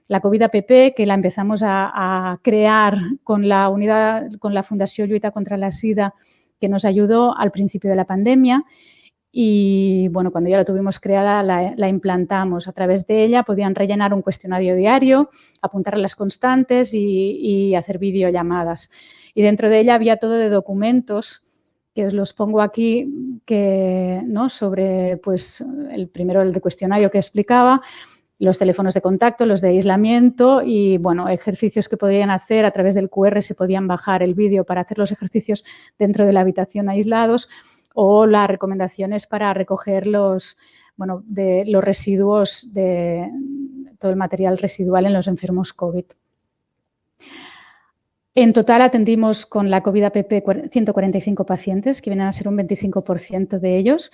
la COVID app, que la empezamos a crear con la Fundació Lluita contra la SIDA, que nos ayudó al principio de la pandemia. Y cuando ya la tuvimos creada la implantamos. A través de ella podían rellenar un cuestionario diario, apuntar las constantes y hacer videollamadas. Y dentro de ella había todo de documentos, que os los pongo aquí, sobre pues el primero, el de cuestionario que explicaba, los teléfonos de contacto, los de aislamiento y, ejercicios que podían hacer a través del QR, se podían bajar el vídeo para hacer los ejercicios dentro de la habitación aislados, o las recomendaciones para recoger los residuos de todo el material residual en los enfermos COVID. En total atendimos con la COVID app 145 pacientes, que vienen a ser un 25% de ellos.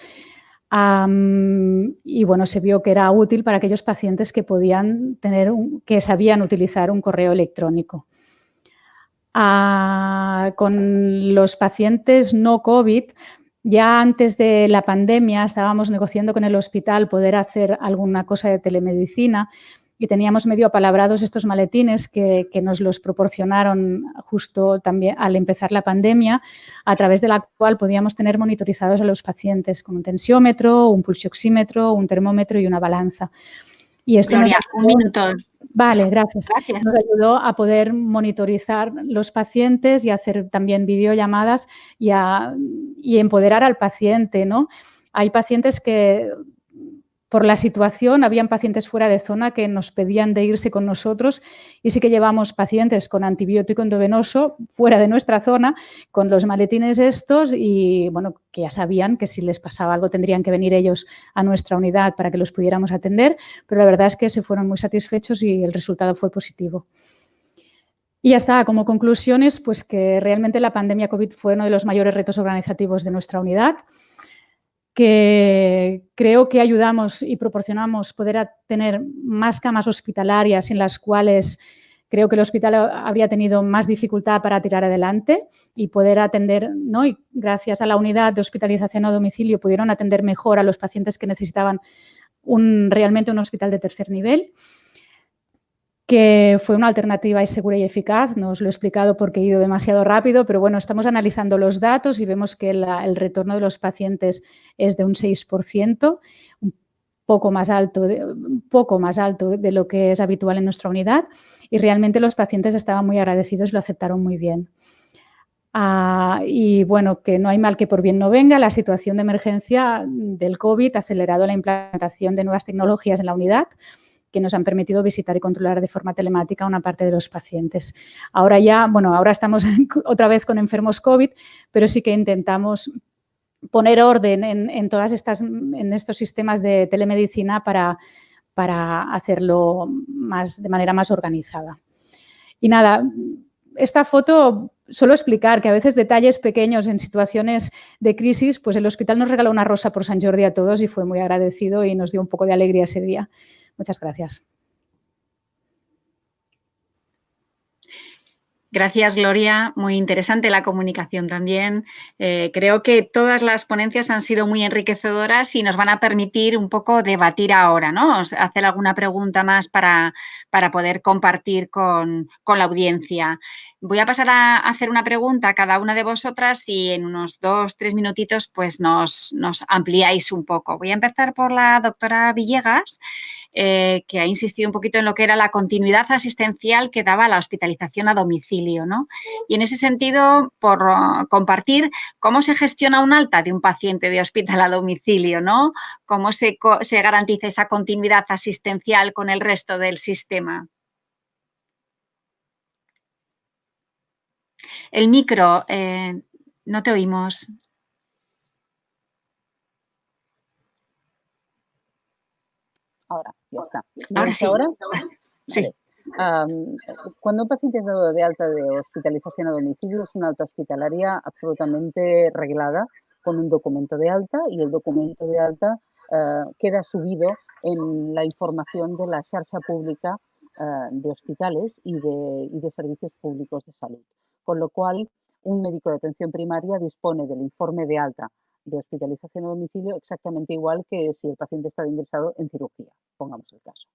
Y se vio que era útil para aquellos pacientes que que sabían utilizar un correo electrónico. Con los pacientes no COVID, ya antes de la pandemia estábamos negociando con el hospital poder hacer alguna cosa de telemedicina y teníamos medio apalabrados estos maletines que nos los proporcionaron justo también al empezar la pandemia, a través de la cual podíamos tener monitorizados a los pacientes con un tensiómetro, un pulsioxímetro, un termómetro y una balanza. Y esto Gloria, un minuto. Vale, gracias. Nos ayudó a poder monitorizar los pacientes y hacer también videollamadas y empoderar al paciente, ¿no? Hay pacientes que por la situación, habían pacientes fuera de zona que nos pedían de irse con nosotros y sí que llevamos pacientes con antibiótico endovenoso fuera de nuestra zona con los maletines estos y, bueno, que ya sabían que si les pasaba algo tendrían que venir ellos a nuestra unidad para que los pudiéramos atender, pero la verdad es que se fueron muy satisfechos y el resultado fue positivo. Y ya está, como conclusiones, pues que realmente la pandemia COVID fue uno de los mayores retos organizativos de nuestra unidad, que creo que ayudamos y proporcionamos poder tener más camas hospitalarias en las cuales creo que el hospital habría tenido más dificultad para tirar adelante y poder atender, ¿no? Y gracias a la unidad de hospitalización a domicilio pudieron atender mejor a los pacientes que necesitaban realmente un hospital de tercer nivel, que fue una alternativa segura y eficaz. No os lo he explicado porque he ido demasiado rápido, pero bueno, estamos analizando los datos y vemos que el retorno de los pacientes es de un 6%, un poco más alto de lo que es habitual en nuestra unidad y realmente los pacientes estaban muy agradecidos y lo aceptaron muy bien. Y bueno, que no hay mal que por bien no venga. La situación de emergencia del COVID ha acelerado la implantación de nuevas tecnologías en la unidad que nos han permitido visitar y controlar de forma telemática una parte de los pacientes. Ahora estamos otra vez con enfermos COVID, pero sí que intentamos poner orden en estos sistemas de telemedicina para hacerlo de manera más organizada. Y nada, esta foto, solo explicar que a veces detalles pequeños en situaciones de crisis, pues el hospital nos regaló una rosa por Sant Jordi a todos y fue muy agradecido y nos dio un poco de alegría ese día. Muchas gracias. Gracias, Gloria. Muy interesante la comunicación también. Creo que todas las ponencias han sido muy enriquecedoras y nos van a permitir un poco debatir ahora, ¿no? Hacer alguna pregunta más para poder compartir con la audiencia. Voy a pasar a hacer una pregunta a cada una de vosotras y en unos 2-3 minutitos pues nos ampliáis un poco. Voy a empezar por la doctora Villegas, que ha insistido un poquito en lo que era la continuidad asistencial que daba la hospitalización a domicilio, ¿no? Y en ese sentido, por compartir cómo se gestiona un alta de un paciente de hospital a domicilio, ¿no? Cómo se garantiza esa continuidad asistencial con el resto del sistema. El micro, no te oímos. Ahora, ya está. Ahora sí. ¿Ahora? Sí. Vale. Cuando un paciente es dado de alta de hospitalización a domicilio, es una alta hospitalaria absolutamente reglada con un documento de alta y el documento de alta queda subido en la información de la xarxa pública de hospitales y de servicios públicos de salud. Con lo cual, un médico de atención primaria dispone del informe de alta de hospitalización a domicilio exactamente igual que si el paciente está ingresado en cirugía, pongamos el caso.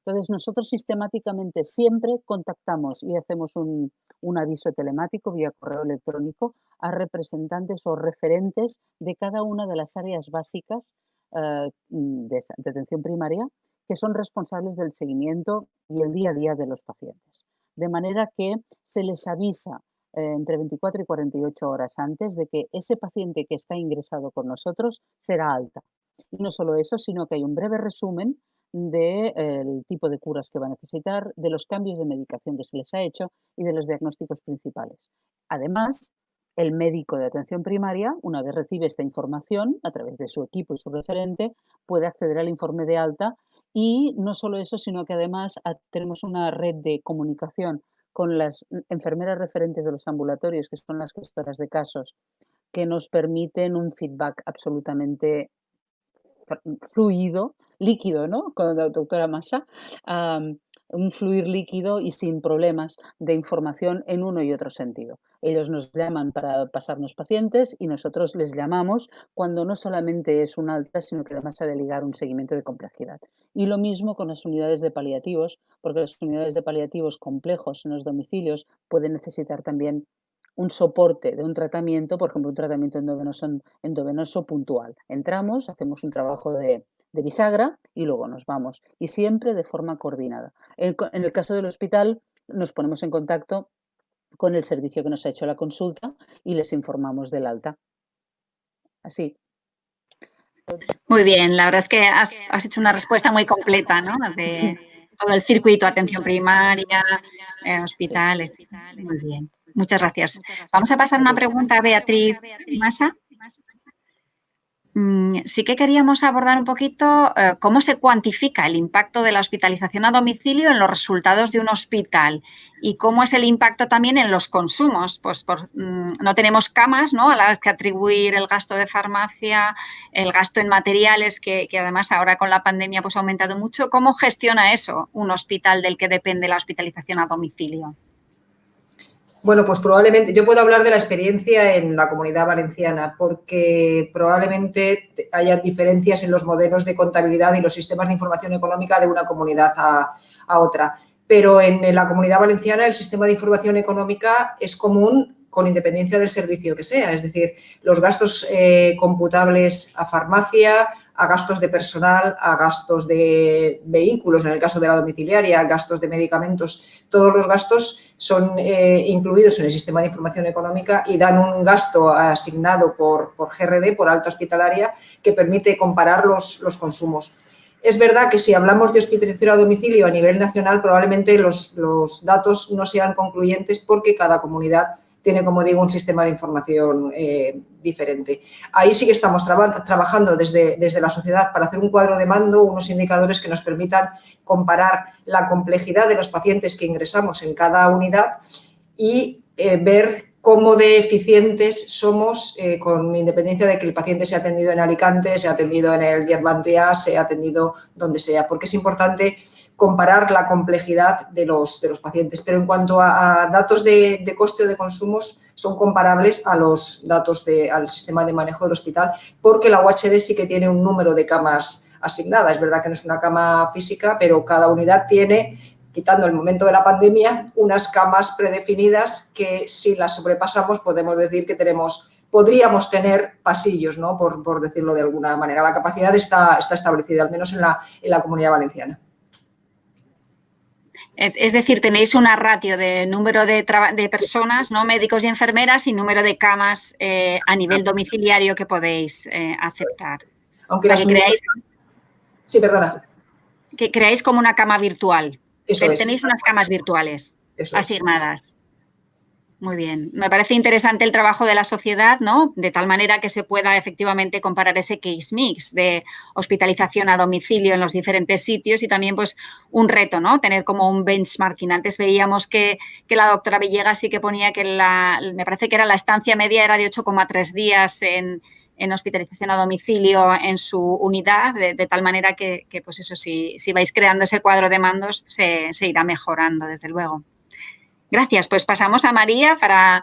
Entonces, nosotros sistemáticamente siempre contactamos y hacemos un aviso telemático vía correo electrónico a representantes o referentes de cada una de las áreas básicas de atención primaria que son responsables del seguimiento y el día a día de los pacientes. De manera que se les avisa entre 24 y 48 horas antes de que ese paciente que está ingresado con nosotros será alta. Y no solo eso, sino que hay un breve resumen del tipo de curas que va a necesitar, de los cambios de medicación que se les ha hecho y de los diagnósticos principales. Además, el médico de atención primaria, una vez recibe esta información a través de su equipo y su referente, puede acceder al informe de alta y no solo eso, sino que además tenemos una red de comunicación con las enfermeras referentes de los ambulatorios, que son las gestoras de casos, que nos permiten un feedback absolutamente fluido, líquido, ¿no? Con la doctora Masha, un fluir líquido y sin problemas de información en uno y otro sentido. Ellos nos llaman para pasarnos pacientes y nosotros les llamamos cuando no solamente es un alta, sino que además ha de ligar un seguimiento de complejidad. Y lo mismo con las unidades de paliativos, porque las unidades de paliativos complejos en los domicilios pueden necesitar también un soporte de un tratamiento, por ejemplo, un tratamiento endovenoso puntual. Entramos, hacemos un trabajo de bisagra y luego nos vamos. Y siempre de forma coordinada. En el caso del hospital, nos ponemos en contacto con el servicio que nos ha hecho la consulta y les informamos del alta. Así. Muy bien, la verdad es que has hecho una respuesta muy completa, ¿no? De todo el circuito, atención primaria, hospital, etc. Muy bien, muchas gracias. Vamos a pasar una pregunta a Beatriz Masa. Sí que queríamos abordar un poquito cómo se cuantifica el impacto de la hospitalización a domicilio en los resultados de un hospital y cómo es el impacto también en los consumos. Pues no tenemos camas, ¿no?, a las que atribuir el gasto de farmacia, el gasto en materiales, que además ahora con la pandemia pues ha aumentado mucho. ¿Cómo gestiona eso un hospital del que depende la hospitalización a domicilio? Bueno, pues probablemente, yo puedo hablar de la experiencia en la Comunidad Valenciana, porque probablemente haya diferencias en los modelos de contabilidad y los sistemas de información económica de una comunidad a otra. Pero en la Comunidad Valenciana el sistema de información económica es común con independencia del servicio que sea. Es decir, los gastos computables a farmacia, a gastos de personal, a gastos de vehículos, en el caso de la domiciliaria, a gastos de medicamentos, todos los gastos son incluidos en el sistema de información económica y dan un gasto asignado por GRD, por alta hospitalaria, que permite comparar los consumos. Es verdad que si hablamos de hospitalización a domicilio a nivel nacional, probablemente los datos no sean concluyentes porque cada comunidad tiene, como digo, un sistema de información diferente. Ahí sí que estamos trabajando desde la sociedad para hacer un cuadro de mando, unos indicadores que nos permitan comparar la complejidad de los pacientes que ingresamos en cada unidad y ver cómo de eficientes somos con independencia de que el paciente sea atendido en Alicante, sea atendido en el Diamantria, sea atendido donde sea, porque es importante comparar la complejidad de los pacientes. Pero en cuanto a datos de coste o de consumos, son comparables a los datos al sistema de manejo del hospital, porque la UHD sí que tiene un número de camas asignadas. Es verdad que no es una cama física, pero cada unidad tiene, quitando el momento de la pandemia, unas camas predefinidas que si las sobrepasamos podemos decir que podríamos tener pasillos, ¿no?, por decirlo de alguna manera. La capacidad está establecida, al menos en la Comunidad Valenciana. Es decir, tenéis una ratio de número de personas, ¿no?, médicos y enfermeras, y número de camas a nivel domiciliario que podéis aceptar. Aunque o sea, Sí, perdona. Que creáis como una cama virtual. Eso es. Tenéis unas camas virtuales asignadas. Es. Muy bien. Me parece interesante el trabajo de la sociedad, ¿no?, de tal manera que se pueda efectivamente comparar ese case mix de hospitalización a domicilio en los diferentes sitios y también pues un reto, ¿no?, tener como un benchmarking. Antes veíamos que la doctora Villegas sí que ponía que me parece que era la estancia media era de 8,3 días en hospitalización a domicilio en su unidad, de tal manera que pues eso, si vais creando ese cuadro de mandos se irá mejorando, desde luego. Gracias. Pues pasamos a María para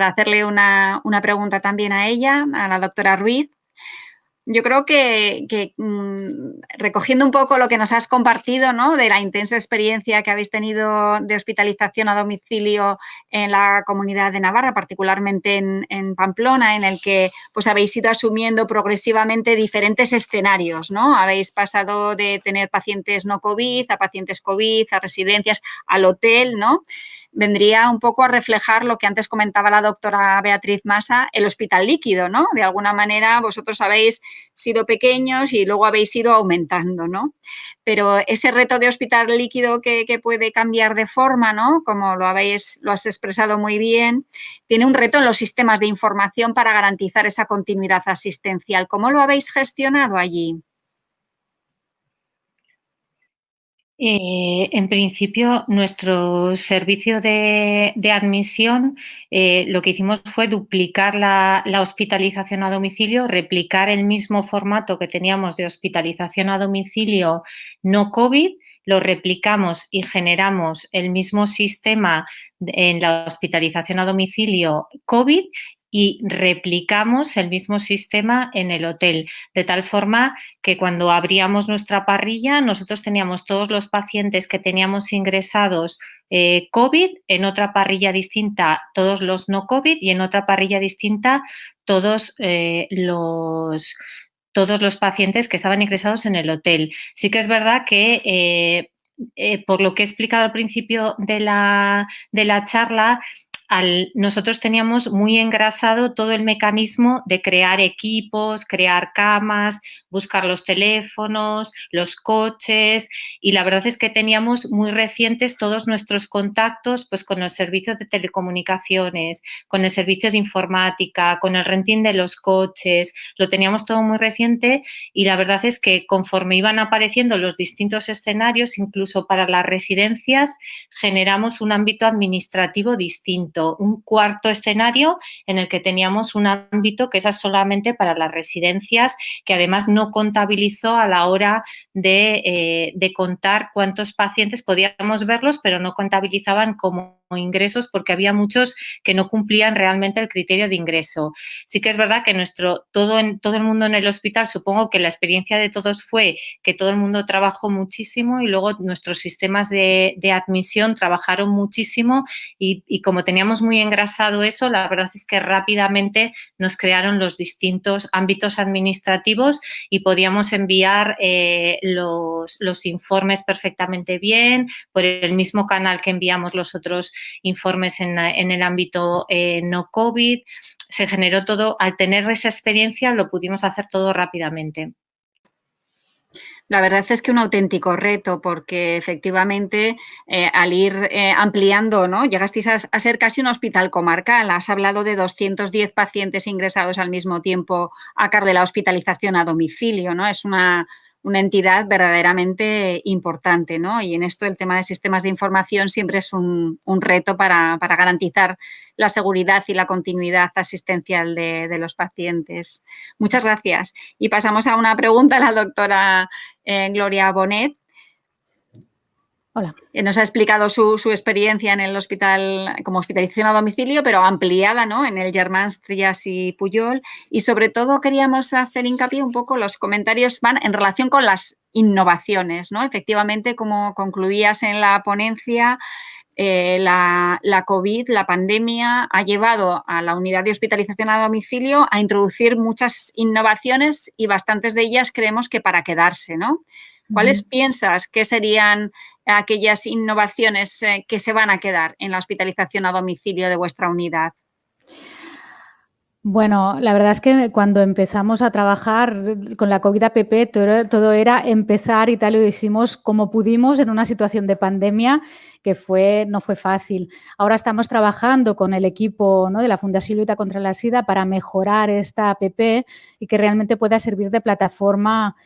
hacerle una pregunta también a ella, a la doctora Ruiz. Yo creo que recogiendo un poco lo que nos has compartido, ¿no?, de la intensa experiencia que habéis tenido de hospitalización a domicilio en la Comunidad de Navarra, particularmente en Pamplona, en el que pues habéis ido asumiendo progresivamente diferentes escenarios, ¿no? Habéis pasado de tener pacientes no COVID a pacientes COVID, a residencias, al hotel, ¿no? Vendría un poco a reflejar lo que antes comentaba la doctora Beatriz Masa, el hospital líquido, ¿no? De alguna manera vosotros habéis sido pequeños y luego habéis ido aumentando, ¿no? Pero ese reto de hospital líquido que puede cambiar de forma, ¿no?, como lo has expresado muy bien, tiene un reto en los sistemas de información para garantizar esa continuidad asistencial. ¿Cómo lo habéis gestionado allí? En principio, nuestro servicio de admisión, lo que hicimos fue duplicar la hospitalización a domicilio, replicar el mismo formato que teníamos de hospitalización a domicilio no COVID, lo replicamos y generamos el mismo sistema en la hospitalización a domicilio COVID y replicamos el mismo sistema en el hotel, de tal forma que cuando abríamos nuestra parrilla nosotros teníamos todos los pacientes que teníamos ingresados COVID, en otra parrilla distinta todos los no COVID y en otra parrilla distinta todos los pacientes que estaban ingresados en el hotel. Sí que es verdad que por lo que he explicado al principio de la charla, nosotros teníamos muy engrasado todo el mecanismo de crear equipos, crear camas, buscar los teléfonos, los coches, y la verdad es que teníamos muy recientes todos nuestros contactos pues con los servicios de telecomunicaciones, con el servicio de informática, con el renting de los coches, lo teníamos todo muy reciente, y la verdad es que conforme iban apareciendo los distintos escenarios, incluso para las residencias, generamos un ámbito administrativo distinto, un cuarto escenario en el que teníamos un ámbito que es solamente para las residencias, que además no contabilizó a la hora de contar cuántos pacientes podíamos verlos, pero no contabilizaban como ingresos porque había muchos que no cumplían realmente el criterio de ingreso. Sí que es verdad que todo el mundo en el hospital, supongo que la experiencia de todos fue que todo el mundo trabajó muchísimo y luego nuestros sistemas de admisión trabajaron muchísimo y como teníamos muy engrasado eso, la verdad es que rápidamente nos crearon los distintos ámbitos administrativos y podíamos enviar los informes perfectamente bien por el mismo canal que enviamos los otros informes en el ámbito no COVID. Se generó todo, al tener esa experiencia lo pudimos hacer todo rápidamente. La verdad es que un auténtico reto, porque efectivamente al ir ampliando, ¿no? Llegasteis a ser casi un hospital comarcal. Has hablado de 210 pacientes ingresados al mismo tiempo a cargo de la hospitalización a domicilio, ¿no? Es una entidad verdaderamente importante, ¿no? Y en esto el tema de sistemas de información siempre es un reto para garantizar la seguridad y la continuidad asistencial de los pacientes. Muchas gracias. Y pasamos a una pregunta a la doctora Gloria Bonet. Hola. Nos ha explicado su experiencia en el hospital como hospitalización a domicilio, pero ampliada, ¿no? En el Germans Trias y Pujol. Y sobre todo queríamos hacer hincapié un poco, los comentarios van en relación con las innovaciones, ¿no? Efectivamente, como concluías en la ponencia, la COVID, la pandemia, ha llevado a la unidad de hospitalización a domicilio a introducir muchas innovaciones y bastantes de ellas creemos que para quedarse, ¿no? ¿Cuáles piensas que serían aquellas innovaciones que se van a quedar en la hospitalización a domicilio de vuestra unidad? Bueno, la verdad es que cuando empezamos a trabajar con la COVID-APP, todo era empezar y tal, y lo hicimos como pudimos en una situación de pandemia que no fue fácil. Ahora estamos trabajando con el equipo, ¿no?, de la Fundación Lluita contra la SIDA para mejorar esta APP y que realmente pueda servir de plataforma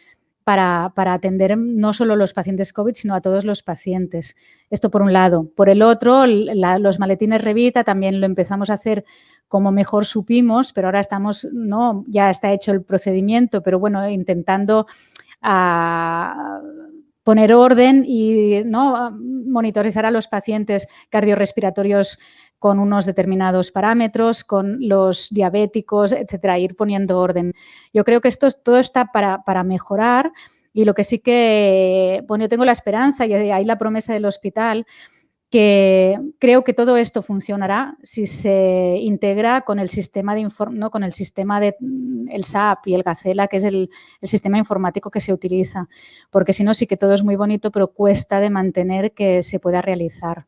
para atender no solo los pacientes COVID, sino a todos los pacientes. Esto por un lado. Por el otro, los maletines Revita también lo empezamos a hacer como mejor supimos, pero ahora estamos, ¿no?, ya está hecho el procedimiento, pero bueno, intentando poner orden y, ¿no?, monitorizar a los pacientes cardiorrespiratorios con unos determinados parámetros, con los diabéticos, etcétera, ir poniendo orden. Yo creo que todo está para mejorar, y lo que sí que, bueno, yo tengo la esperanza y ahí la promesa del hospital, que creo que todo esto funcionará si se integra con el sistema con el sistema de el SAP y el Gacela, que es el sistema informático que se utiliza, porque si no sí que todo es muy bonito, pero cuesta de mantener que se pueda realizar.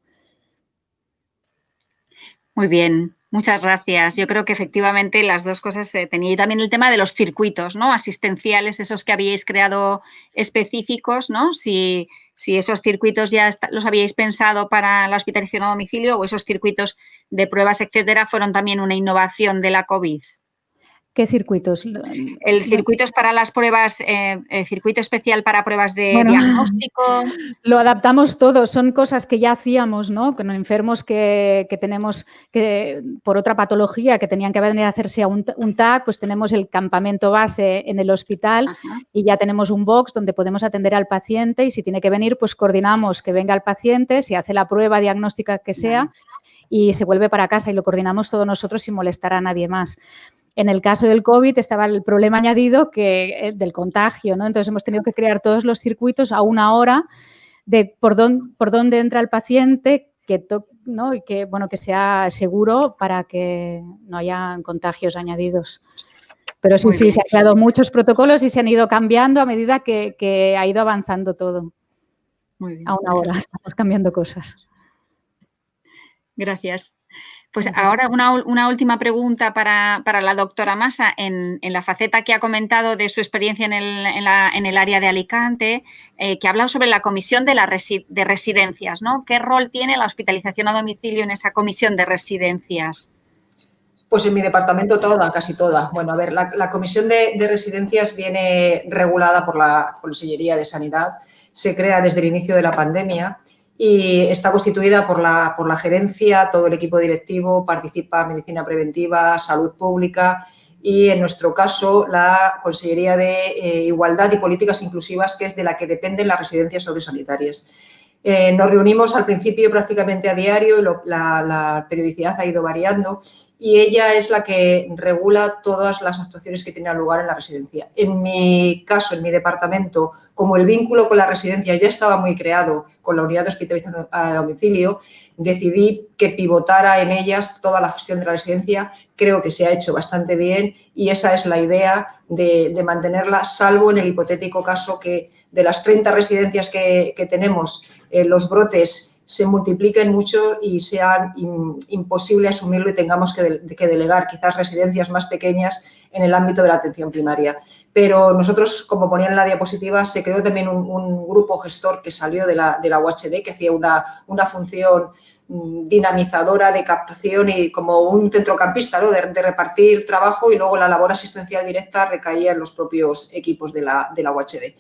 Muy bien, muchas gracias. Yo creo que efectivamente las dos cosas tenía. Y también el tema de los circuitos, ¿no?, asistenciales, esos que habíais creado específicos, ¿no? Si esos circuitos ya los habíais pensado para la hospitalización a domicilio, o esos circuitos de pruebas, etcétera, fueron también una innovación de la COVID. ¿Qué circuitos? El circuito es para las pruebas, circuito especial para pruebas de Bueno, diagnóstico. lo adaptamos todo, son cosas que ya hacíamos, ¿no?, con enfermos que tenemos que por otra patología que tenían que venir a hacerse a un TAC, pues tenemos el campamento base en el hospital. Ajá. Y ya tenemos un box donde podemos atender al paciente, y si tiene que venir, pues coordinamos que venga el paciente, se hace la prueba diagnóstica que sea y se vuelve para casa, y lo coordinamos todos nosotros sin molestar a nadie más. En el caso del COVID estaba el problema añadido del contagio, ¿no? Entonces hemos tenido que crear todos los circuitos a una hora de por dónde entra el paciente, ¿no?, y que, bueno, que sea seguro para que no haya contagios añadidos. Pero sí, se han creado muchos protocolos y se han ido cambiando a medida que ha ido avanzando todo. Muy bien. A una hora estamos cambiando cosas. Gracias. Pues ahora una última pregunta para la doctora Massa. En la faceta que ha comentado de su experiencia en el área de Alicante, que ha hablado sobre la comisión de residencias, ¿no? ¿Qué rol tiene la hospitalización a domicilio en esa comisión de residencias? Pues en mi departamento toda, casi toda. Bueno, a ver, la comisión de residencias viene regulada por la Consellería de Sanidad, se crea desde el inicio de la pandemia y está constituida por la gerencia, todo el equipo directivo, participa Medicina Preventiva, Salud Pública y, en nuestro caso, la Consellería de Igualdad y Políticas Inclusivas, que es de la que dependen las residencias sociosanitarias. Nos reunimos al principio prácticamente a diario y la periodicidad ha ido variando y ella es la que regula todas las actuaciones que tienen lugar en la residencia. En mi caso, en mi departamento, como el vínculo con la residencia ya estaba muy creado con la unidad de hospitalización a domicilio, decidí que pivotara en ellas toda la gestión de la residencia. Creo que se ha hecho bastante bien y esa es la idea de mantenerla, salvo en el hipotético caso que de las 30 residencias que tenemos, los brotes se multipliquen mucho y sea imposible asumirlo y tengamos que delegar quizás residencias más pequeñas en el ámbito de la atención primaria. Pero nosotros, como ponía en la diapositiva, se creó también un grupo gestor que salió de la UHD, que hacía una función dinamizadora de captación y como un centrocampista, ¿no? de repartir trabajo, y luego la labor asistencial directa recaía en los propios equipos de la UHD.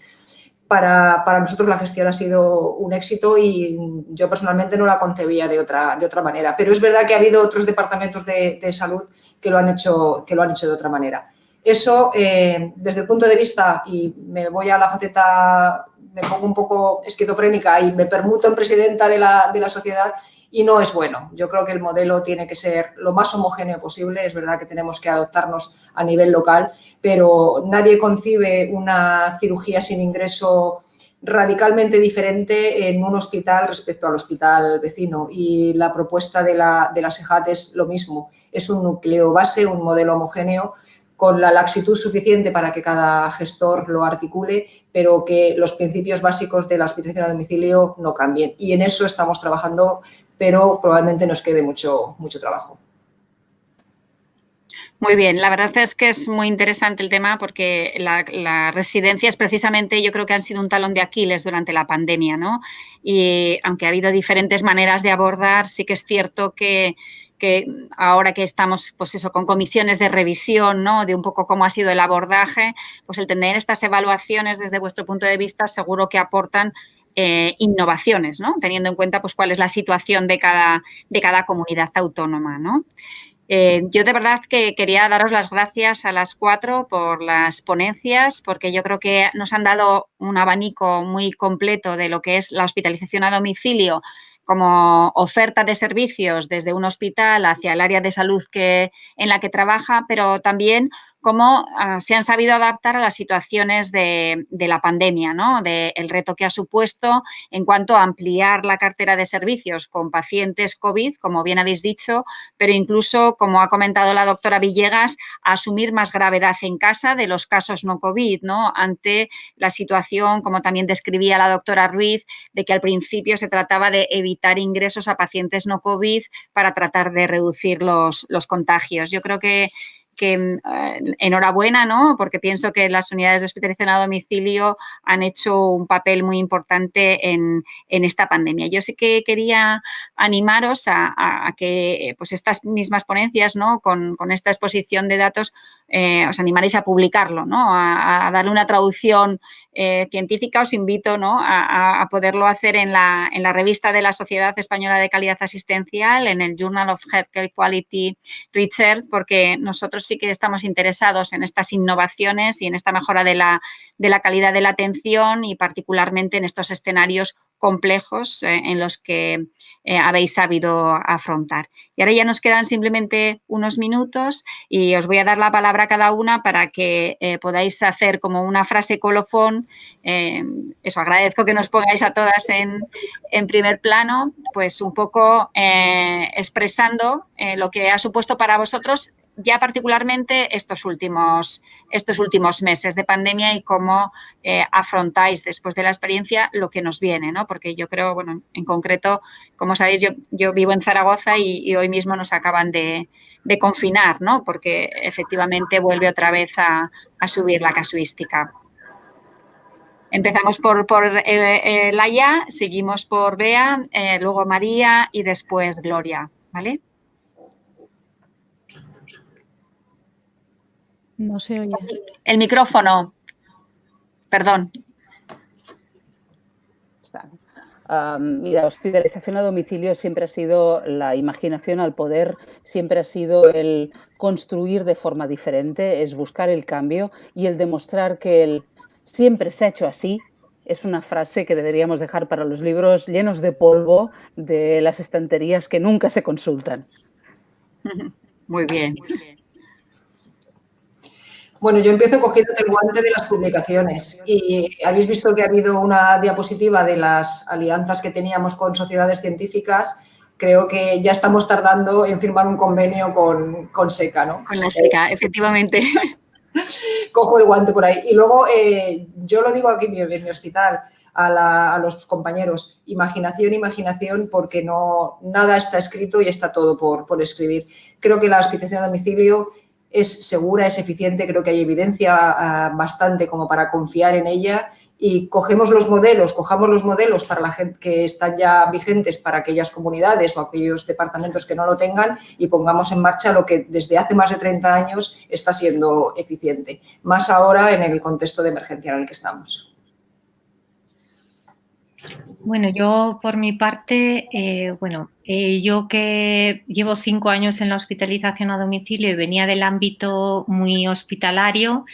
Para nosotros la gestión ha sido un éxito y yo personalmente no la concebía de otra manera. Pero es verdad que ha habido otros departamentos de salud que lo han hecho de otra manera. Eso, desde el punto de vista, y me voy a la faceta, me pongo un poco esquizofrénica y me permuto en presidenta de la sociedad, y no es bueno. Yo creo que el modelo tiene que ser lo más homogéneo posible. Es verdad que tenemos que adoptarnos a nivel local, pero nadie concibe una cirugía sin ingreso radicalmente diferente en un hospital respecto al hospital vecino, y la propuesta de la SEJAT es lo mismo. Es un núcleo base, un modelo homogéneo, con la laxitud suficiente para que cada gestor lo articule, pero que los principios básicos de la hospitalización a domicilio no cambien. Y en eso estamos trabajando, pero probablemente nos quede mucho trabajo. Muy bien, la verdad es que es muy interesante el tema porque las residencias precisamente yo creo que han sido un talón de Aquiles durante la pandemia, ¿no? Y aunque ha habido diferentes maneras de abordar, sí que es cierto que ahora que estamos, pues eso, con comisiones de revisión, ¿no? De un poco cómo ha sido el abordaje, pues el tener estas evaluaciones desde vuestro punto de vista seguro que aportan innovaciones, ¿no? Teniendo en cuenta pues cuál es la situación de cada comunidad autónoma, ¿no? Yo de verdad que quería daros las gracias a las 4 por las ponencias, porque yo creo que nos han dado un abanico muy completo de lo que es la hospitalización a domicilio como oferta de servicios desde un hospital hacia el área de salud en la que trabaja, pero también cómo se han sabido adaptar a las situaciones de la pandemia, ¿no? El reto que ha supuesto en cuanto a ampliar la cartera de servicios con pacientes COVID, como bien habéis dicho, pero incluso, como ha comentado la doctora Villegas, a asumir más gravedad en casa de los casos no COVID, ¿no? Ante la situación, como también describía la doctora Ruiz, de que al principio se trataba de evitar ingresos a pacientes no COVID para tratar de reducir los contagios. Yo creo que enhorabuena, ¿no? Porque pienso que las unidades de hospitalización a domicilio han hecho un papel muy importante en esta pandemia. Yo sí que quería animaros a que pues estas mismas ponencias, ¿no? Con esta exposición de datos os animaréis a publicarlo, ¿no? A darle una traducción científica. Os invito, ¿no? a poderlo hacer en la revista de la Sociedad Española de Calidad Asistencial, en el Journal of Healthcare Quality Research, porque nosotros sí que estamos interesados en estas innovaciones y en esta mejora de la calidad de la atención, y particularmente en estos escenarios complejos en los que habéis sabido afrontar. Y ahora ya nos quedan simplemente unos minutos y os voy a dar la palabra a cada una para que podáis hacer como una frase colofón. Eso, agradezco que nos pongáis a todas en primer plano, pues un poco expresando lo que ha supuesto para vosotros ya particularmente estos últimos meses de pandemia y cómo afrontáis después de la experiencia lo que nos viene, ¿no? Porque yo creo, bueno, en concreto, como sabéis, yo vivo en Zaragoza y hoy mismo nos acaban de confinar, ¿no? Porque efectivamente vuelve otra vez a subir la casuística. Empezamos por Laia, seguimos por Bea, luego María y después Gloria, ¿vale? No se oye. El micrófono. Perdón. Está. Mira, hospitalización a domicilio siempre ha sido la imaginación al poder, siempre ha sido el construir de forma diferente, es buscar el cambio y el demostrar que el siempre se ha hecho así. Es una frase que deberíamos dejar para los libros llenos de polvo de las estanterías que nunca se consultan. Muy bien. Bueno, yo empiezo cogiéndote el guante de las publicaciones y habéis visto que ha habido una diapositiva de las alianzas que teníamos con sociedades científicas. Creo que ya estamos tardando en firmar un convenio con SECA, ¿no? Con la SECA, efectivamente. Cojo el guante por ahí. Y luego, yo lo digo aquí en mi hospital, a los compañeros, imaginación, porque nada está escrito y está todo por escribir. Creo que la hospitalización a domicilio es segura, es eficiente, creo que hay evidencia bastante como para confiar en ella y cojamos los modelos para la gente que están ya vigentes para aquellas comunidades o aquellos departamentos que no lo tengan y pongamos en marcha lo que desde hace más de 30 años está siendo eficiente, más ahora en el contexto de emergencia en el que estamos. Bueno, yo por mi parte, yo que llevo 5 años en la hospitalización a domicilio y venía del ámbito muy hospitalario,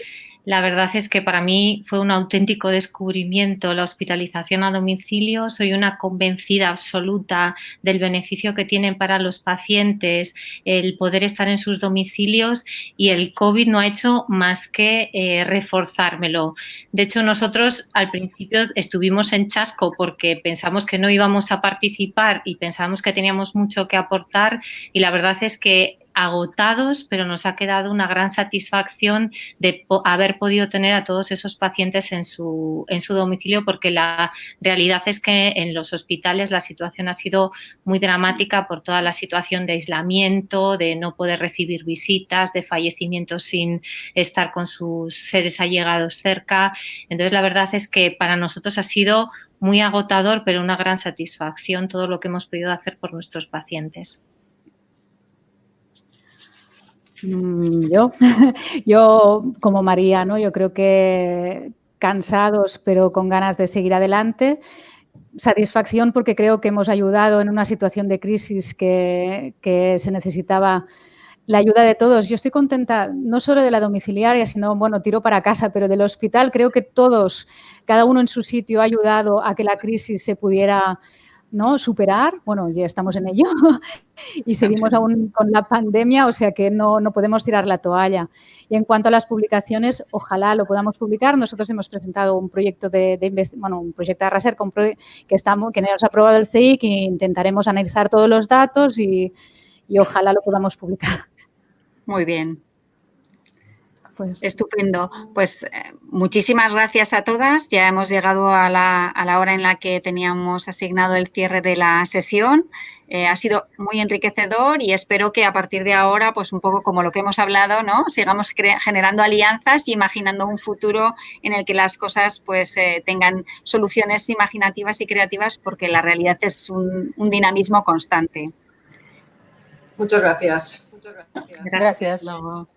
la verdad es que para mí fue un auténtico descubrimiento la hospitalización a domicilio. Soy una convencida absoluta del beneficio que tienen para los pacientes el poder estar en sus domicilios y el COVID no ha hecho más que reforzármelo. De hecho, nosotros al principio estuvimos en chasco porque pensamos que no íbamos a participar y pensábamos que teníamos mucho que aportar y la verdad es que agotados, pero nos ha quedado una gran satisfacción de haber podido tener a todos esos pacientes en su domicilio, porque la realidad es que en los hospitales la situación ha sido muy dramática por toda la situación de aislamiento, de no poder recibir visitas, de fallecimientos sin estar con sus seres allegados cerca. Entonces, la verdad es que para nosotros ha sido muy agotador, pero una gran satisfacción todo lo que hemos podido hacer por nuestros pacientes. Yo como María, ¿no? Yo creo que cansados, pero con ganas de seguir adelante. Satisfacción porque creo que hemos ayudado en una situación de crisis que se necesitaba la ayuda de todos. Yo estoy contenta no solo de la domiciliaria, sino, bueno, tiro para casa, pero del hospital. Creo que todos, cada uno en su sitio, ha ayudado a que la crisis se pudiera, ¿no?, superar. Bueno, ya estamos en ello y seguimos aún con la pandemia, o sea que no podemos tirar la toalla. Y en cuanto a las publicaciones, ojalá lo podamos publicar. Nosotros hemos presentado un proyecto un proyecto de Arraser que nos ha aprobado el CEIC e intentaremos analizar todos los datos y ojalá lo podamos publicar. Muy bien. Pues, estupendo. Pues muchísimas gracias a todas. Ya hemos llegado a la hora en la que teníamos asignado el cierre de la sesión. Ha sido muy enriquecedor y espero que a partir de ahora, pues un poco como lo que hemos hablado, ¿no?, sigamos generando alianzas y imaginando un futuro en el que las cosas pues tengan soluciones imaginativas y creativas, porque la realidad es un dinamismo constante. Muchas gracias. Gracias. Luego.